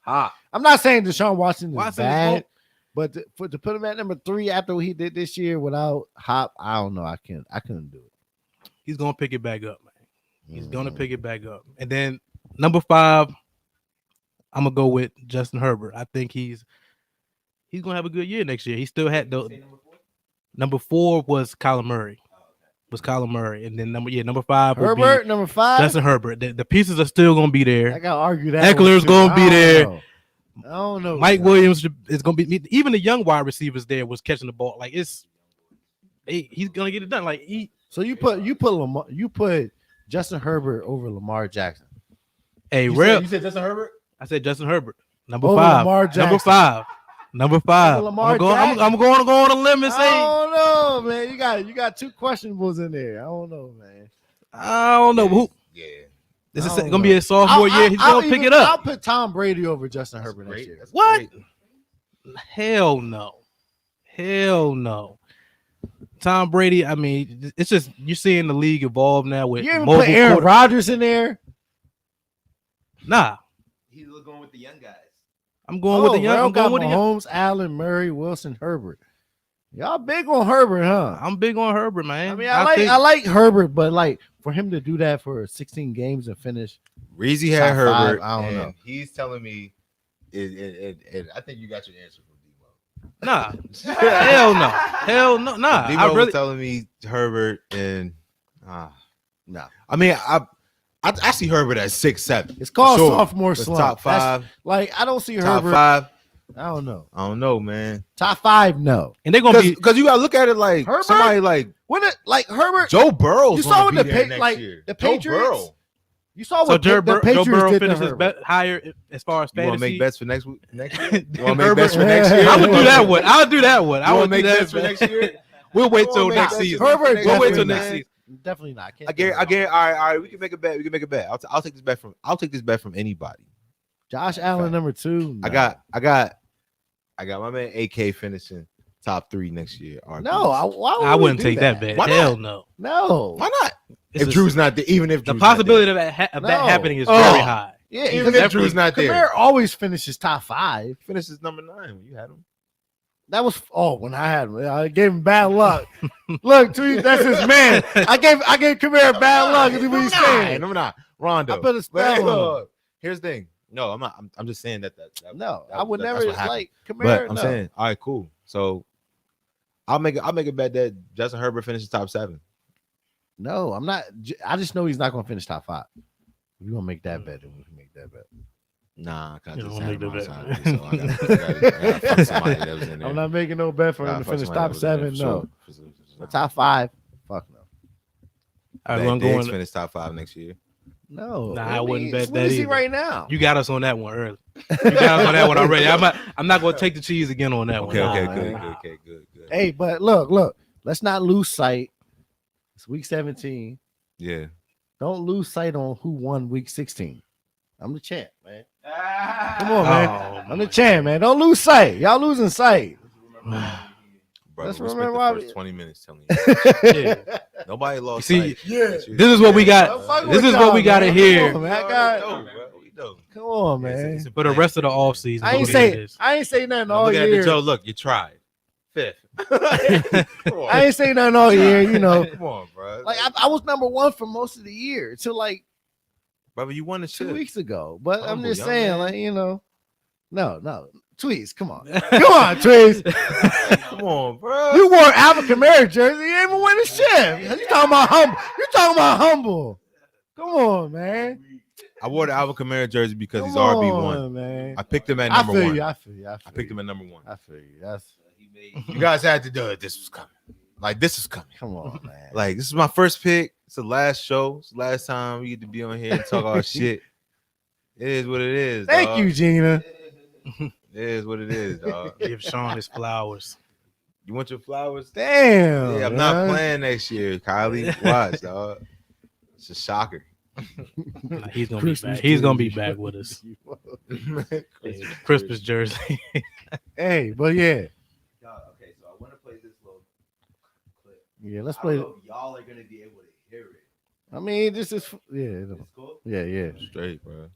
hot. I'm not saying Deshaun Watson is Watson is bad, dope. but to put him at number 3 after what he did this year without Hop, I don't know. I couldn't do it. He's gonna pick it back up, man. He's gonna Mm. pick it back up. And then number 5, I'm gonna go with Justin Herbert. I think he's gonna have a good year next year. He still had the number 4 was Kyler Murray. And then number 5 would Herbert, number 5. be Justin Herbert. The pieces are still gonna be I there. gotta argue that. Eckler's one, too. gonna be I don't there. know. I don't know. Mike man. Williams is gonna be even the young wide receivers there was catching the ball. Like he's gonna get it done. Like So you put Justin Herbert over Lamar Jackson. hey, You real. said Justin Herbert? I said Justin Herbert. Number Over 5. Lamar Number Jackson. 5. Number 5. Lamar I'm going Jackson. to go on a limb and I say don't know, man. You got 2 questionables in there. I don't know, man. I don't know who. Yeah. This is I don't gonna be know. a sophomore year. He's gonna pick it I'll up. put Tom Brady over Justin That's Herbert next great. year. That's What? great. Hell no. Hell no. Tom Brady. I mean, it's just you're seeing the league evolve now with You even mobile put Aaron quarter- Rodgers in there. Nah, He's going with the young guys. I'm going with the young. Real I'm going got with the young. Mahomes, Allen, Murray, Wilson, Herbert. Y'all big on Herbert, huh? I'm big on Herbert, man. I mean, I like Herbert, but like for him to do that for 16 games and finish, Reezy had Top Herbert. 5, I don't and know. He's telling me, I think you got your answer from Debo. Nah, hell no, hell no, nah. Debo I was really. telling me Herbert, and no. I mean, I see Herbert at 6'7". It's called Sure. sophomore It's slump. top That's- 5. Like I don't see Top Herbert. 5. I don't know. I don't know, man. Top 5, no. And they're gonna be. Because you gotta look at it like Herbert? somebody like When it like Herbert, Joe Burrow. You saw what the the Joe Patriots. Burrow. You saw So what Joe the Joe Patriots Burrow did to finishes Herbert. higher as far as You want to fantasy. make bets for next year? Next year? Then You want to make Herbert- bets for next year? I would do that one. I'll do that one. I You would want to do make that bets for next year? We'll wait You till wanna next make bets season. for next Herbert, year? We'll wait till definitely next not. season. Definitely not. I guarantee. All right. We can make a bet. We can make a bet. I'll take this bet from. I'll take this bet from anybody. Josh Allen number 2. I got my man AK finishing top 3 next year. RBs. no. Why would I we wouldn't do take that bet. Why not? Hell no. No. Why not? It's If a- Drew's not there, even if the Drew's not possibility there. of No. that happening is Oh. very high. Yeah, even because if Drew's not there, Kamara always finishes top 5. finishes number 9 when you had him. That was when I had him. I gave him bad luck. Look, Tweet, that's his man. I gave Kamara bad luck. Is what he's saying. Number 9, Rondo. I put a But, spell hey, on him. look, here's the thing. No, I'm not. I'm just saying that. No, that- I would that's never what happened. like Kamara. But I'm no. saying, all right, cool. So I'll make a bet that Justin Herbert finishes top 7. No, I'm not. I just know he's not going to finish top 5. If you want to make that bet, then we can make that bet. Nah, I You just don't had make him the bet. outside, so I gotta fuck somebody that was in there. I'm not making no bet for him Gotta to fuck finish somebody that top was in there 7. for No, sure. For sure. but top 5. Fuck no. All right, Bet I'm Diggs going. finish top 5 next year. No, Nah, I wouldn't bet what that is he either. right now? You got us on that one early. You got us on that one already. I'm not going to take the cheese again on that Okay, one. okay, Nah, good, man. good. Hey, but look. Let's not lose sight. It's week 17. Yeah. Don't lose sight on who won week 16. I'm the champ, man. Come Come on, man. Oh, I'm the champ, man. Don't lose sight. Y'all losing sight. Brother, Let's we spent remember the why first we- 20 minutes telling you. Yeah. Nobody lost See, sight. Yeah. That's you. This is what we I'm got. fucking This with is what we y'all, got to man. hear Come on, man. I We got- know, bro. We know. Come on, Yeah, man. it's For the rest of the offseason. I ain't say nothing I'm all looking at the year. Joe. Look, you tried. 5th. Come on. I ain't saying nothing all year, you know. Come on, bro. Like I was number one for most of the year until like brother, you won the 2 shit. weeks ago. But I'm Humble, just young saying, man. like, you know, no. Tweez, come on. Come on, Tweez. Come on, bro. You wore Alvin Kamara jersey. You ain't even win the shit. You talking about humble. You talking about humble. Come on, man. I wore the Alvin Kamara jersey because Come he's RB1. on, man. I picked him at I number feel one. you. I feel you. I picked him at number one. I feel you. That's You guys had to do it. This was coming. Like, this is coming. come on, man. Like, this is my first pick. It's the last show. It's the last time we get to be on here and talk our shit. It is what it is. Thank dog. you, Gina. It is what it is, dog. Give Sean his flowers. You want your flowers? Damn. Yeah, I'm not man. playing next year, Kylie. Watch, dog. It's a shocker. Nah, he's gonna Christmas be back. He's gonna be jersey. back with us. Yeah, Christmas jersey. Hey, but yeah. Okay, so I want to play this little clip. Yeah, let's I play. don't know if y'all are gonna be able to hear it. I mean, this is yeah. It's cool. Yeah. Straight, bro.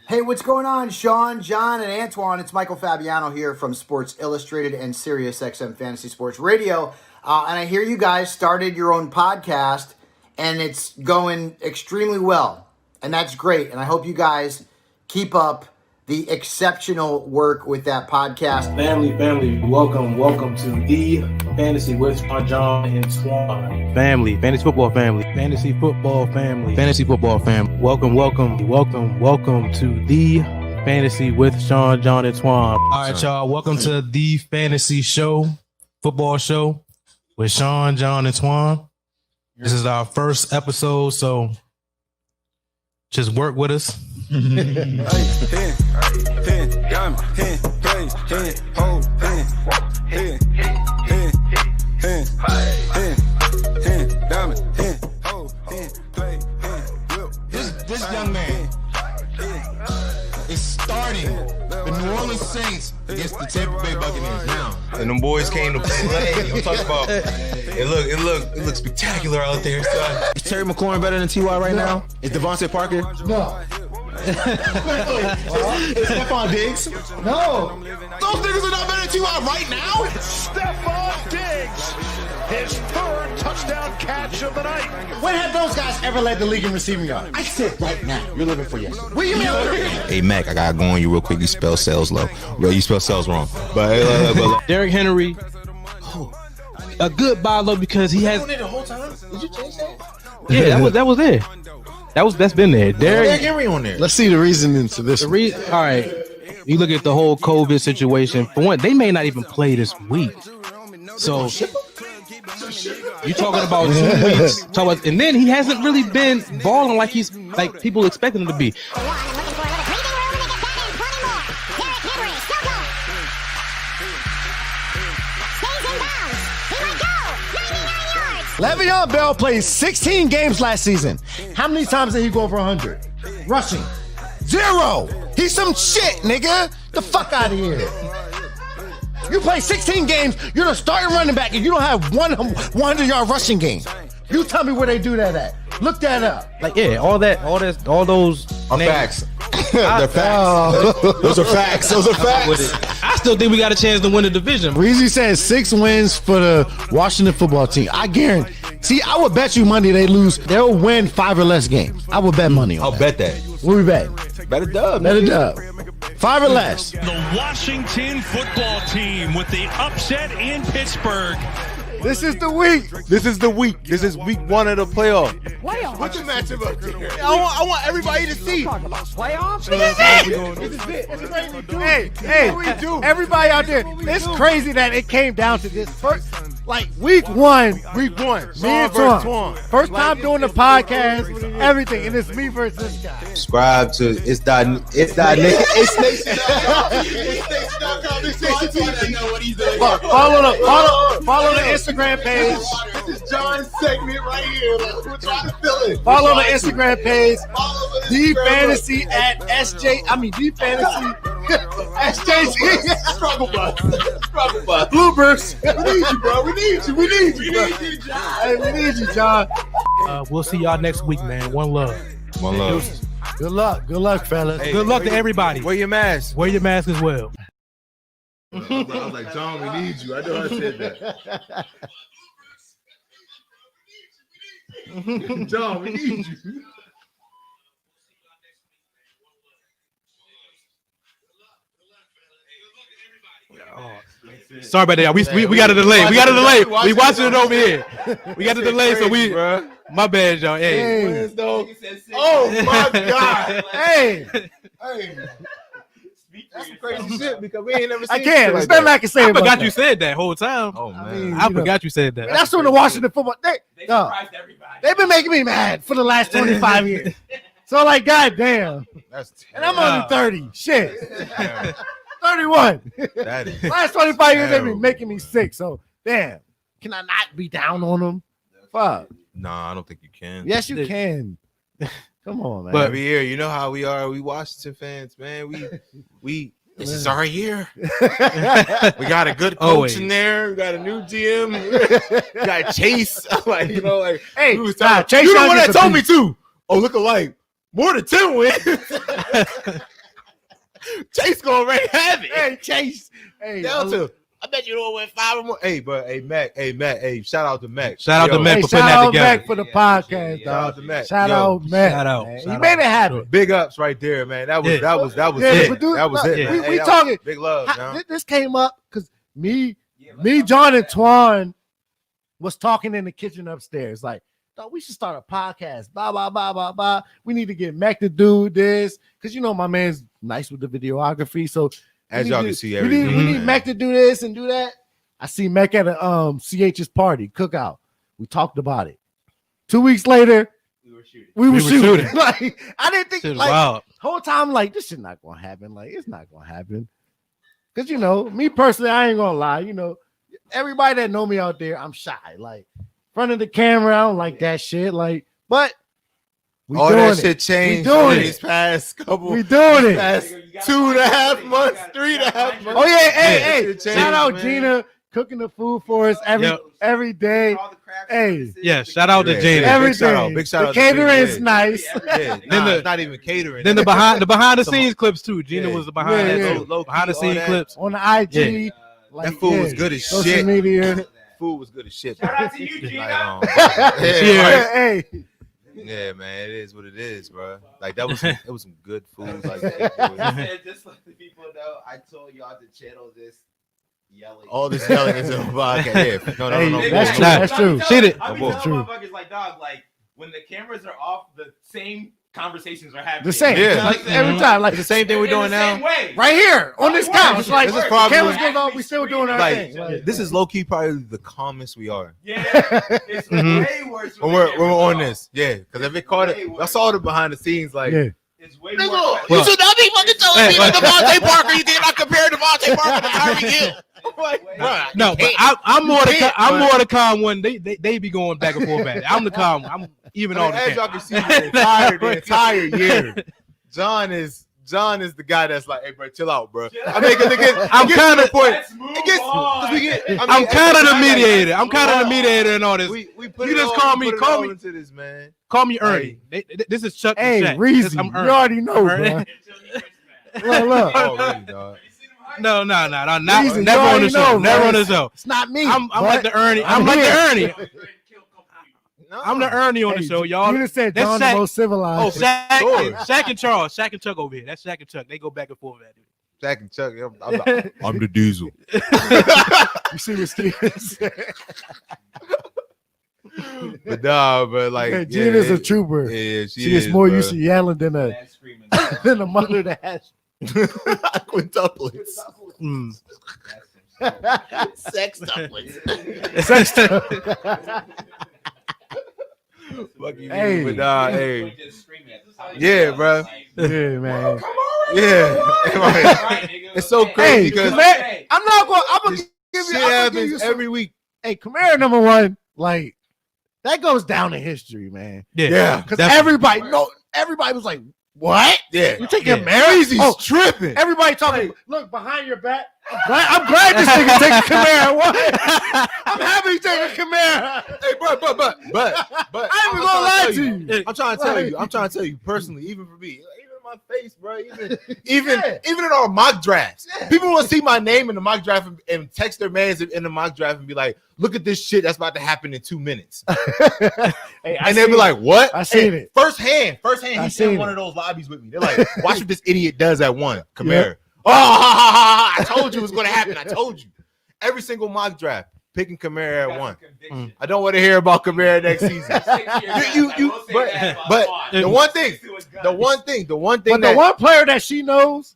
Hey, what's going on, Sean, John, and Antoine? It's Michael Fabiano here from Sports Illustrated and SiriusXM Fantasy Sports Radio. And I hear you guys started your own podcast, and it's going extremely well. And that's great. And I hope you guys keep up the exceptional work with that podcast. Family, welcome to the Fantasy with John and Swan. Family, fantasy football family, fantasy football family, fantasy football family. Welcome to the Fantasy with Sean, John, and Swan. All right, y'all. Welcome to the Fantasy Show, football show with Sean, John, and Swan. This is our first episode, so just work with us. This young man is starting the New Orleans Saints against the Tampa Bay Buccaneers now. And them boys came to play. I'm talking about it look spectacular out there, son. Is Terry McLaurin better than T.Y. right now? Is Devontae Parker? No. Is Stephon Diggs? No. Those niggas are not better than T.Y. right now? Stephon Diggs, his third touchdown catch of the night. When have those guys ever led the league in receiving yards? I said right now. You're living for yesterday. What do you mean? Hey Mac, I gotta go on you real quick. You spell sales low. Well, you spell sales wrong. But Derrick Henry, a good buy low because he has. The whole time? Did you change that? Yeah, that was there. That's been there. Derrick Henry on there. Let's see the reasoning to this. All right. You look at the whole COVID situation. For one, they may not even play this week. So you talking about 2 weeks? And then he hasn't really been balling like people expecting him to be. Le'Veon Bell played 16 games last season. How many times did he go over 100? Rushing. 0. He's some shit, nigga. The fuck out of here. You play 16 games, you're the starting running back, and you don't have 100-yard rushing game. You tell me where they do that at. Look that up. All those Facts. they're facts. Those are facts. Those are facts. I still think we got a chance to win the division. Breezy says 6 wins for the Washington football team. I guarantee. See, I would bet you money they'll win 5 or less games. I would bet money on I'll bet that. What we bet? Bet a dub. Bet it up. 5 or less. The Washington football team with the upset in Pittsburgh. This is the week. This is the week. This is week 1 of the playoff. What's the matchup up there? I want everybody to see. Hey, everybody out there, it's crazy that it came down to this first, week one. Week 1. Me and Twan. First time doing the podcast, everything, and it's me versus this guy. Subscribe to it's nation. Follow the Instagram page. This is John's segment right here. We're trying to fill it. Follow the Instagram page. The Fantasy at SJ. The Fantasy SJG. Struggle bus. Bloopers. We need you, bro. We need you, John. Hey, we need you, John. We'll see y'all next week, man. One love. One love. Good luck, fellas. Hey, Good luck to everybody. Wear your mask. Wear your mask as well. I was like, John, we need you. I know I said that. John, we need you. Sorry about that. We got a delay. We got a delay. We watching it over here. We got a delay, so we. Bro. My bad, y'all. Hey. Hey. Oh my God. Hey, Hey. That's some crazy shit because we ain't never seen I can't. shit There's like nothing that. I can say I about forgot that. you said that whole time. Oh man. I mean, I you know. forgot you said that. That's from the Washington football. They've been making me mad for the last 25 years. So like, goddamn. That's And I'm only 30. Shit. terrible. 31. That is Last 25 years, they've terrible. been making me sick. So damn. Can I not be down on them? Fuck. Nah, I don't think you can. Yes, you can. Come on, man. But- Every year, you know how we are. We Washington fans, man. We this is our year. We got a good coach Always. in there. We got a new GM. We got Chase. Like, you know, like hey, we was nah, talking- Chase you the Young one is that a told me beast. too. Oh, look alike. More than 10 wins. Chase gonna already have it. Hey, Chase. Hey, Down to. I bet you don't win 5 or more. Hey, but hey, Mac. Hey, shout out to Mac. Shout out to Yo, Mac hey, for putting shout that out together. Mac for the podcast, Shout dog. out to Mac. Shout Yo, out, Mac. shout out. man. He Shout made out. it happen. Big ups right there, man. That was Yeah. that was Yeah, it. but dude, That was look, it. we Man. Hey, that talking- was big love, man. This came up because me, John, and Twan was talking in the kitchen upstairs. Like, dog, we should start a podcast. Blah, blah, blah, blah, blah. We need to get Mac to do this. Because, you know, my man's nice with the videography. So, As we y'all need can to- see, we everything. need, we need man. Mac to do this and do that. I see Mac at a CH's party, cookout. We talked about it. 2 weeks later, we were shooting. Like, I didn't think, Shit, like, wow. whole time, like, this shit not gonna happen. Like, it's not gonna happen. Cause you know, me personally, I ain't gonna lie. You know, everybody that know me out there, I'm shy. Like, front of the camera, I don't like that shit. Like, but we All doing that it. shit changed doing over it. these past couple. We doing it. Past 2.5 months, 3.5 months. Oh yeah, Yeah, hey, shit shout changed, out man. Gina cooking the food for us Yep. every day. Hey, Yeah, shout out to Yeah, Jada. yeah. every big shout out, day. big shout the out to catering Gina, is yeah. nice. Yeah, Then nah, the- it's not even catering. Then the behind the scenes clips too. Gina Yeah. was the behind Yeah, that yeah. too. Low-key, Behind the all scene that. clips. On the IG, like, That food yeah, was good as social shit. media. Food was good as shit. Shout out to you, Gina. yeah, Hey, yeah, man, it is what it is, bro. Like that was it was some good food. Like And just let the people know, I told y'all to channel this yelling. all this yelling is on the podcast. Yeah, no, Hey, no. that's true. Nah, That's true. She did. I be Oh, telling true. motherfuckers like, dog, like when the cameras are off, the same conversations are happening. the same. Yeah. Like every time, like It's the same thing we're In the doing now. same way. right here on this couch. Like, This is probably- cameras goes off, we still doing our Like thing. this is low key probably the calmest we are Yeah, it's Mhm. way worse when the we're cameras on are this. Yeah, because if it caught it, I saw the behind the scenes. Like, Yeah. off. It's way more. Well- should not be fucking telling Hey, me that Devontae Parker. You cannot compare Devontae Parker to Tyreek Hill. I'm like, bruh, No, you but can't. I'm more the can't, I'm but- more the calm one. They be going back and forth at it. I'm the calm. I'm even I on mean, the as y'all camera. can see, the entire year, John is the guy that's like, hey, bro, chill out, bro. I mean, because I'm kinda- point. Let's move It gets, on. cause we get. I mean, I'm kind of the like, mediator. I'm kind of the mediator in all this. We put You it just all- call we me- put it call all me- into this, man. Call me Ernie. This is Chuck. Hey, and Shaq. Reezy, I'm you Ernie. already know, Ernie. bro. Look, look. Already, dog. No, not Reezy, you never on already the show. know, Never bro. on the show. It's not me. I'm but like the Ernie. I'm I'm like the here. Ernie. I'm the Ernie on the Hey, show, y'all. You just said That's John the Shaq. most civilized. Oh, Shaq, Sure. Shaq and Charles, Shaq and Chuck over here. That's Shaq and Chuck. They go back and forth at it. Jack and Chuck. I'm the Diesel. You see what Steven said? But nah, but like, Yeah, Gina's a trooper. Yeah, She is more used to yelling than a Bad screaming. than a mother that has quintuplets. Mm. Sex doublets. sex. Fuck you, Hey. but nah, hey, Just screaming at the top of Yeah, your bro. lungs, like, Yeah, man. yeah. Right. right, nigga, It's so okay. crazy Hey, because man, I'm not going. I'm gonna this give you. shit I'm gonna give happens you some, every week. Hey, Kamara number one, like that goes down in history, man. Yeah, Yeah, Because definitely. everybody was like, What? Yeah. You taking Yeah. Kamara? He's tripping. Everybody talking. Look behind your back. I'm glad this nigga taking Kamara. What? I'm happy he's taking Kamara. Hey, but I ain't even gonna lie to you. I'm trying to tell you personally, even for me, even in my face, bro, even in our mock drafts, people will see my name in the mock draft and text their mans in the mock draft and be like, "Look at this shit that's about to happen in 2 minutes," and they'll be like, "What?" I seen it firsthand. I He's seen in one it. of those lobbies with me. They're like, "Watch what this idiot does at one." Kamara. Oh, I told you it was going to happen. I told you. Every single mock draft, picking Kamara at one. I don't want to hear about Kamara next season. But the one thing But the one player that she knows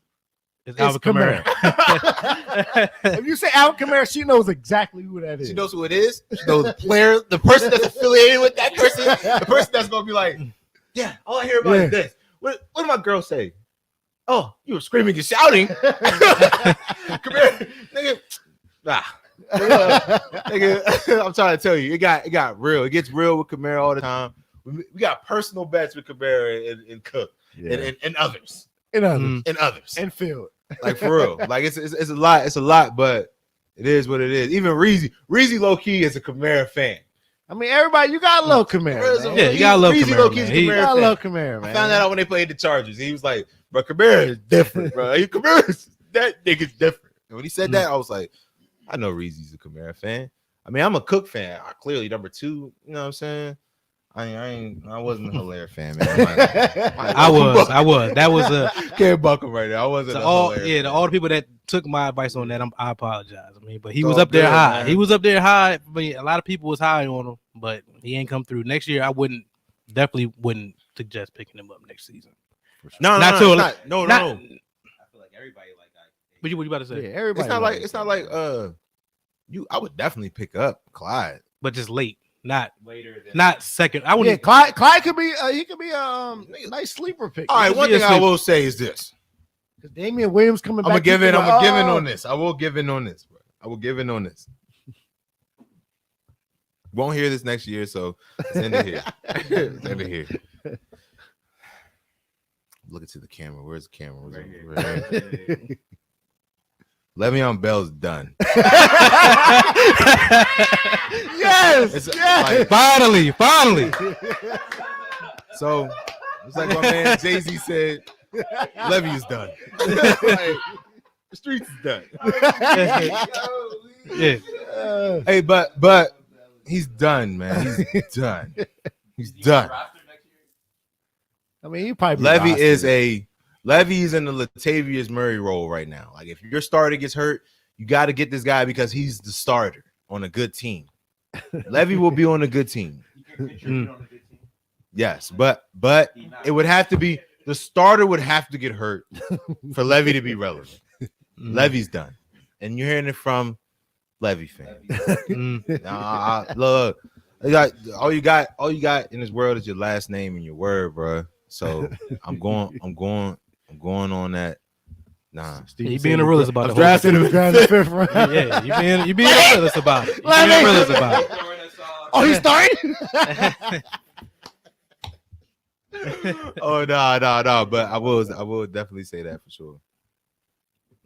It's is Alvin Kamara. Kamara. If you say Alvin Kamara, she knows exactly who that is. she knows who it is. She knows the player, the person that's affiliated with that person, the person that's going to be like, yeah, all I hear about is this. What did my girl say? Oh, you were screaming and shouting. Come here, nigga. Nah. Nigga, I'm trying to tell you, it got real. It gets real with Kamara all the time. We got personal bets with Kamara and Cook and others. And others. And others. And Field. Like for real. Like it's a lot, but it is what it is. Even Reezy low key is a Kamara fan. I mean, everybody, you gotta love Kamara. Man. Yeah, you gotta love Reezy Kamara, low key's man. a You Kamara gotta fan. love Kamara, man. I found that out when they played the Chargers. He was like, bro, Kamara is different, bro. That nigga's different. And when he said that, I was like, I know Reezy's a Kamara fan. I mean, I'm a Cook fan. I clearly number 2. You know what I'm saying? I wasn't a Hilaire fan, man. I was. That was a Can't buck him right now. I wasn't. all fan. all the people that took my advice on that. I apologize. I mean, but he It's was all up there good, high. man. He was up there high. But a lot of people was high on him, but he ain't come through. Next year, I definitely wouldn't suggest picking him up next season. No. I feel like everybody like that. What you about to say? Yeah, everybody. It's not like I would definitely pick up Clyde. But just late, not Later than not second. I Yeah, wouldn't. Clyde could be. He could be a nice sleeper pick. All right, He one could be thing a I sleeper. will say is this. Because Damian Williams coming I'm back. gonna give in. you I'm can gonna give in oh. on this. I will give in on this, bro. I will give in on this. Won't hear this next year, so it's end it here. It's end it here. Look into the camera. Where's the camera? Where's Right it? here. Right here. Le'Veon Bell's done. Yes, It's yes. Finally. So it's like my man Jay-Z said, Levy is done. Like, the streets is done. Yeah. Hey, but he's done, man. He's done. He's done. I mean, he probably. Levy is in the Latavius Murray role right now. Like if your starter gets hurt, you got to get this guy because he's the starter on a good team. Levy will be on a good team. Yes, but it would have to be the starter would have to get hurt for Levy to be relevant. Levy's done, and you're hearing it from Levy fan. Look, all you got in this world is your last name and your word, bro. So I'm going on that. Nah, You being a realist about I'm the whole drafting thing. him. Draft fifth round. Yeah, you being a realist about it. You being a realist about it. Oh, he's starting. Oh no. But I will definitely say that for sure.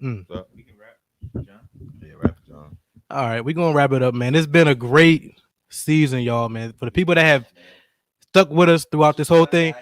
So, We can wrap, John. yeah, wrap it, John. All right, we're gonna wrap it up, man. It's been a great season, y'all, man. For the people that have stuck with us throughout this whole thing,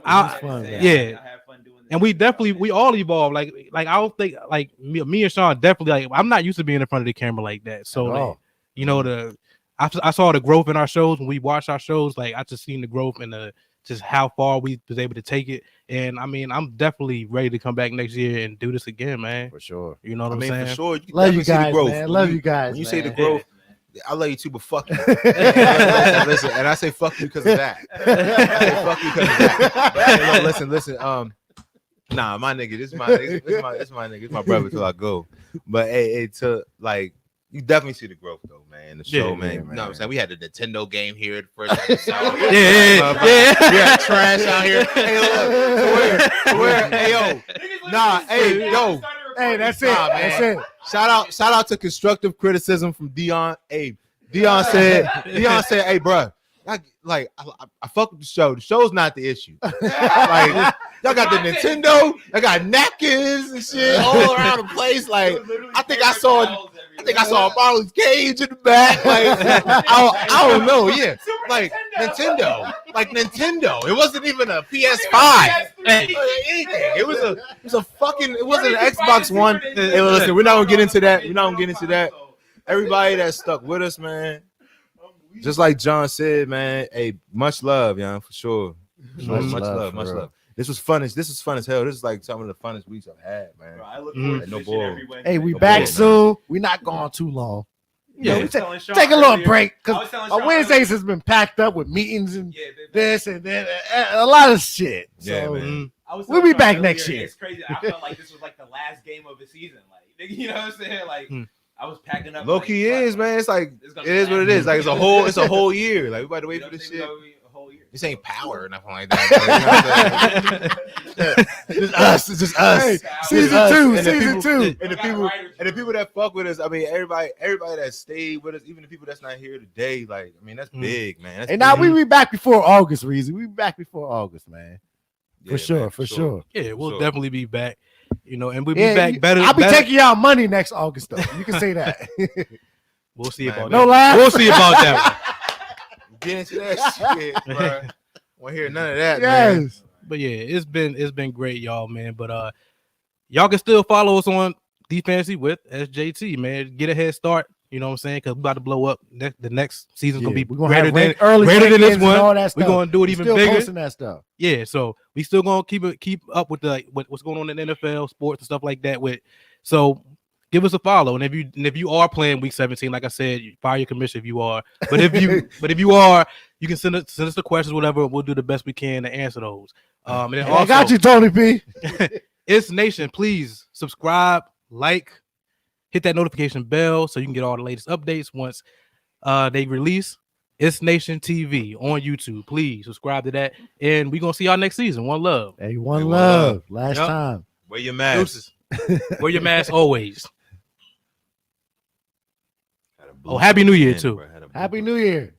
and we all evolve. Like I don't think like me and Sean definitely like I'm not used to being in front of the camera like that. So like, you know I saw the growth in our shows when we watched our shows. Like I just seen the growth and just how far we was able to take it. And I mean, I'm definitely ready to come back next year and do this again, man. For sure. You know what I'm saying? For sure. You Love you definitely see the guys, growth. man. Love you guys. When you say the man. growth, I love you too, but fuck you. Listen, and I say fuck you because of that. I say fuck you because of that. Hey, no, listen. Nah, my nigga, this is my nigga. This is my nigga. This is my brother till I go. But hey, to like. You definitely see the growth though, man. The show, man. You know what I'm saying? We had the Nintendo game here at the first episode. Yeah. We had trash out here. Hey, look. Where? Hey, yo. Nah, hey, yo. Hey, that's it. Nah, That's man. it. Shout out to constructive criticism from Dion. Hey, Dion said, hey, bro, I fuck with the show. The show's not the issue. Like, Y'all got the Nintendo. I got napkins and shit all around the place. Like I think I saw Marlon Cage in the back. Like I don't know. Yeah, like Nintendo. It wasn't even a PS5. Anything. It was a fucking. It wasn't an Xbox One. Hey, listen, we're not gonna get into that. Everybody that stuck with us, man. Just like John said, man. Hey, much love, y'all, for sure. Much love. This was fun as hell. This is like some of the funnest weeks I've had, man. Bro, I look forward to no fishing bull. every Wednesday. Hey, we No back bull, soon. We not gone too long. Yeah, We take a little break because our Wednesdays has been packed up with meetings and this and then a lot of shit. Yeah, So, man. We'll be back next year. It's crazy. I felt like this was like the last game of the season. Like, you know what I'm saying? Like, I was packing up. Low key is, man. It's like it is what it is. Like it's a whole year. Like we about to wait for this shit. This ain't power or nothing like that. It's us. It's just us. Hey, It's season us. two, And the season people- two. And the people that fuck with us. I mean, everybody that stayed with us, even the people that's not here today. Like, I mean, that's big, man. That's And now big. we be back before August, Reezy. We be back before August, man. Yeah, For man, sure. Yeah, we'll Sure. definitely be back. You know, and we'll be Yeah, back better. I'll be better. taking y'all money next August, though. You can say that. We'll see Man, about no that. laugh. We'll see about that. Get into that shit, bro. Want to hear none of that, man. Yes. But yeah, it's been great, y'all, man. But y'all can still follow us on Fantasy with SJT, man. Get a head start. You know what I'm saying? Because we're about to blow up. The next season's gonna be We're gonna greater have than early greater than this rankings and all one. that We're stuff. gonna do it We even still bigger. posting that stuff. Yeah, so we still gonna keep up with what's going on in the NFL, sports, and stuff like that. So give us a follow, and if you are playing Week 17, like I said, you fire your commission if you are. But if you are, you can send us the questions, whatever. We'll do the best we can to answer those. And then Hey, also, I got you, Tony P. It's Nation. Please subscribe, like, hit that notification bell so you can get all the latest updates once they release. It's Nation TV on YouTube. Please subscribe to that, and we're gonna see y'all next season. One love. Hey, one Hey, one love. love. Last Yep. time. Wear your mask. Deuces. Wear your mask always. Had a Oh, Happy New Year, blue too. bro. Had a blue Happy New Year.